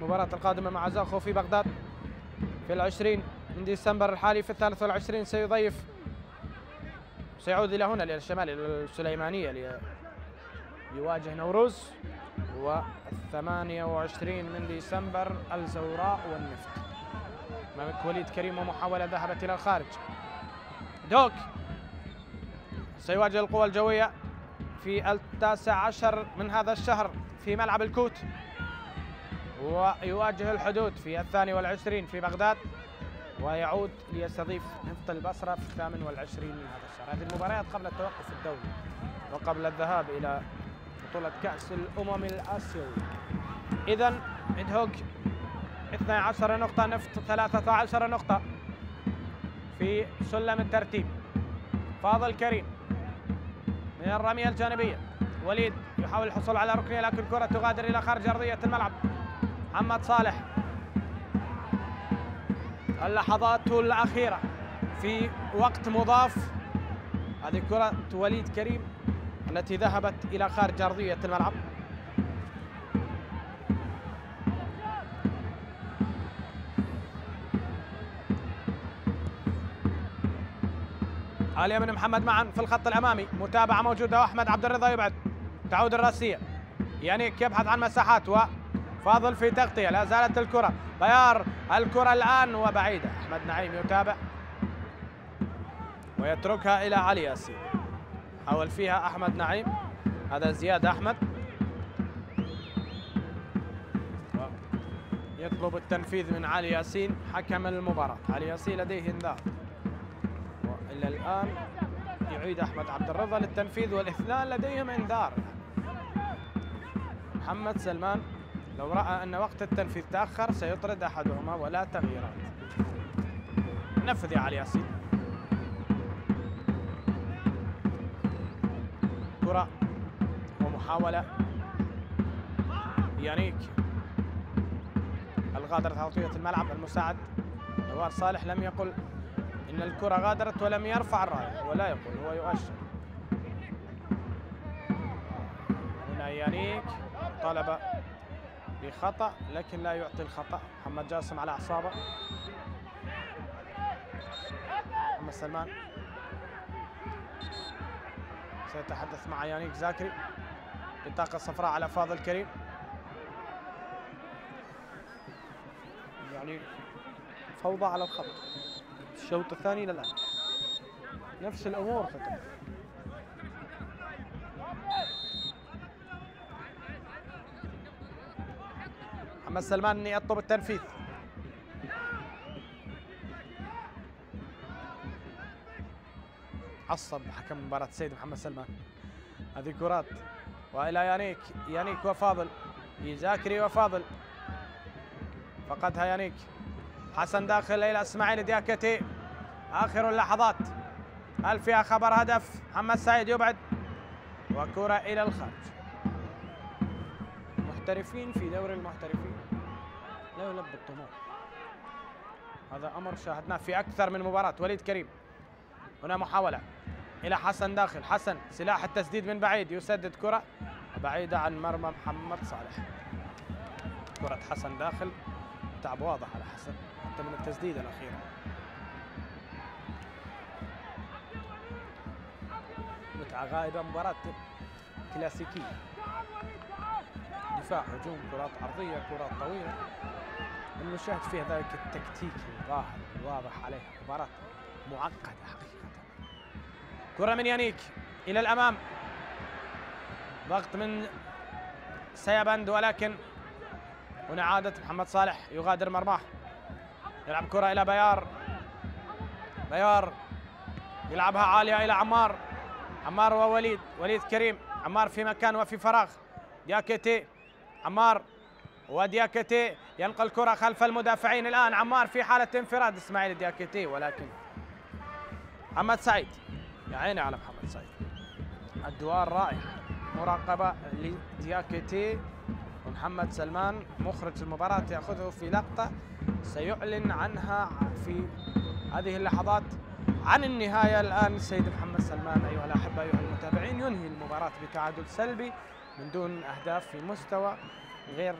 [SPEAKER 1] مباراة القادمة مع زاخو في بغداد في 20 من ديسمبر الحالي. في 23 سيعود إلى هنا للشمال إلى السليمانية ليواجه نوروز. و28 من ديسمبر الزوراء والنفط. أمامك وليد كريم ومحاولة ذهبت إلى الخارج. دوك سيواجه القوى الجوية في 19 من هذا الشهر في ملعب الكوت، ويواجه الحدود في 22 في بغداد، ويعود ليستضيف نفط البصرة في 28 من هذا الشهر. هذه المباريات قبل التوقف الدولي وقبل الذهاب إلى بطولة كأس الأمم الآسيوية. إذن ميدهوك 12 نقطة، نفط 13 نقطة في سلم الترتيب. فاضل كريم من الرمية الجانبية، وليد يحاول الحصول على ركنية لكن كرة تغادر إلى خارج أرضية الملعب. محمد صالح اللحظات الأخيرة في وقت مضاف. هذه كرة وليد كريم التي ذهبت إلى خارج أرضية الملعب. عالية من محمد معا في الخط الأمامي، متابعة موجودة وأحمد عبد الرضا يبعد. تعود الراسية، يانيك يبحث عن مساحات وفاضل في تغطية. لا زالت الكرة طيار الكرة الآن وبعيدة. أحمد نعيم يتابع ويتركها إلى علي ياسين. حاول فيها أحمد نعيم، هذا زياد أحمد، يطلب التنفيذ من علي ياسين حكم المباراة. علي ياسين لديه انذار، وإلى الآن يعيد أحمد عبد الرضا للتنفيذ، والاثنان لديهم انذار. محمد سلمان لو رأى أن وقت التنفيذ تأخر سيطرد أحدهما ولا تغييرات. نفذ يا علي ياسين. كرة ومحاولة يانيك الغادر تغطية الملعب. المساعد نوار صالح لم يقل إن الكرة غادرت ولم يرفع الراية، ولا يقول، هو يؤشر. هنا يانيك طالب بخطأ لكن لا يعطي الخطأ. محمد جاسم على أعصابه. محمد سلمان سيتحدث مع يانيك زاكري. بطاقة صفراء على فاضل كريم. يعني فوضى على الخط. الشوط الثاني للآن نفس الأمور تتم. محمد سلمان يطلب التنفيذ. عصب حكم مباراة السيد محمد سلمان. هذه كرات وإلى يانيك، يانيك وفاضل، زاكري وفاضل، فقدها يانيك. حسن داخل إلى إسماعيل دياكتي. آخر اللحظات، هل فيها خبر هدف؟ محمد سعيد يبعد وكرة إلى الخارج. محترفين في دوري المحترفين لا يلبي الطموح، هذا أمر شاهدناه في أكثر من مباراة. وليد كريم هنا محاولة إلى حسن داخل. حسن سلاح التسديد من بعيد، يسدد كرة بعيدة عن مرمى محمد صالح. كرة حسن داخل، تعب واضح على حسن حتى من التسديدة الأخيرة. متعة غائبة، مباراة كلاسيكية، دفاع هجوم، كرات عرضية، كرات طويلة. المشاهد فيها ذلك التكتيك الظاهر الواضح عليها. مباراة معقدة حقيقة. كرة من يانيك إلى الأمام، ضغط من سيابند، ولكن هنا عادة محمد صالح يغادر مرماه. يلعب كرة إلى بيار. بيار يلعبها عالية إلى عمار. عمار ووليد، وليد كريم. عمار في مكان وفي فراغ. دياكتي، عمار ودياكتي ينقل كرة خلف المدافعين. الآن عمار في حالة انفراد إسماعيل دياكتي، ولكن محمد سعيد، يا عيني على محمد سعيد، الدوار رائع. مراقبة لدياكتي ومحمد سلمان مخرج المباراة يأخذه في لقطة سيعلن عنها في هذه اللحظات عن النهاية. الآن السيد محمد سلمان أيها الأحبة أيها المتابعين ينهي المباراة بتعادل سلبي من دون أهداف في مستوى غير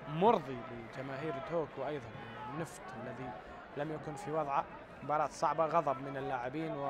[SPEAKER 1] مرضي لجماهير دهوك وأيضا النفط الذي لم يكن في وضعه. مباراة صعبة، غضب من اللاعبين.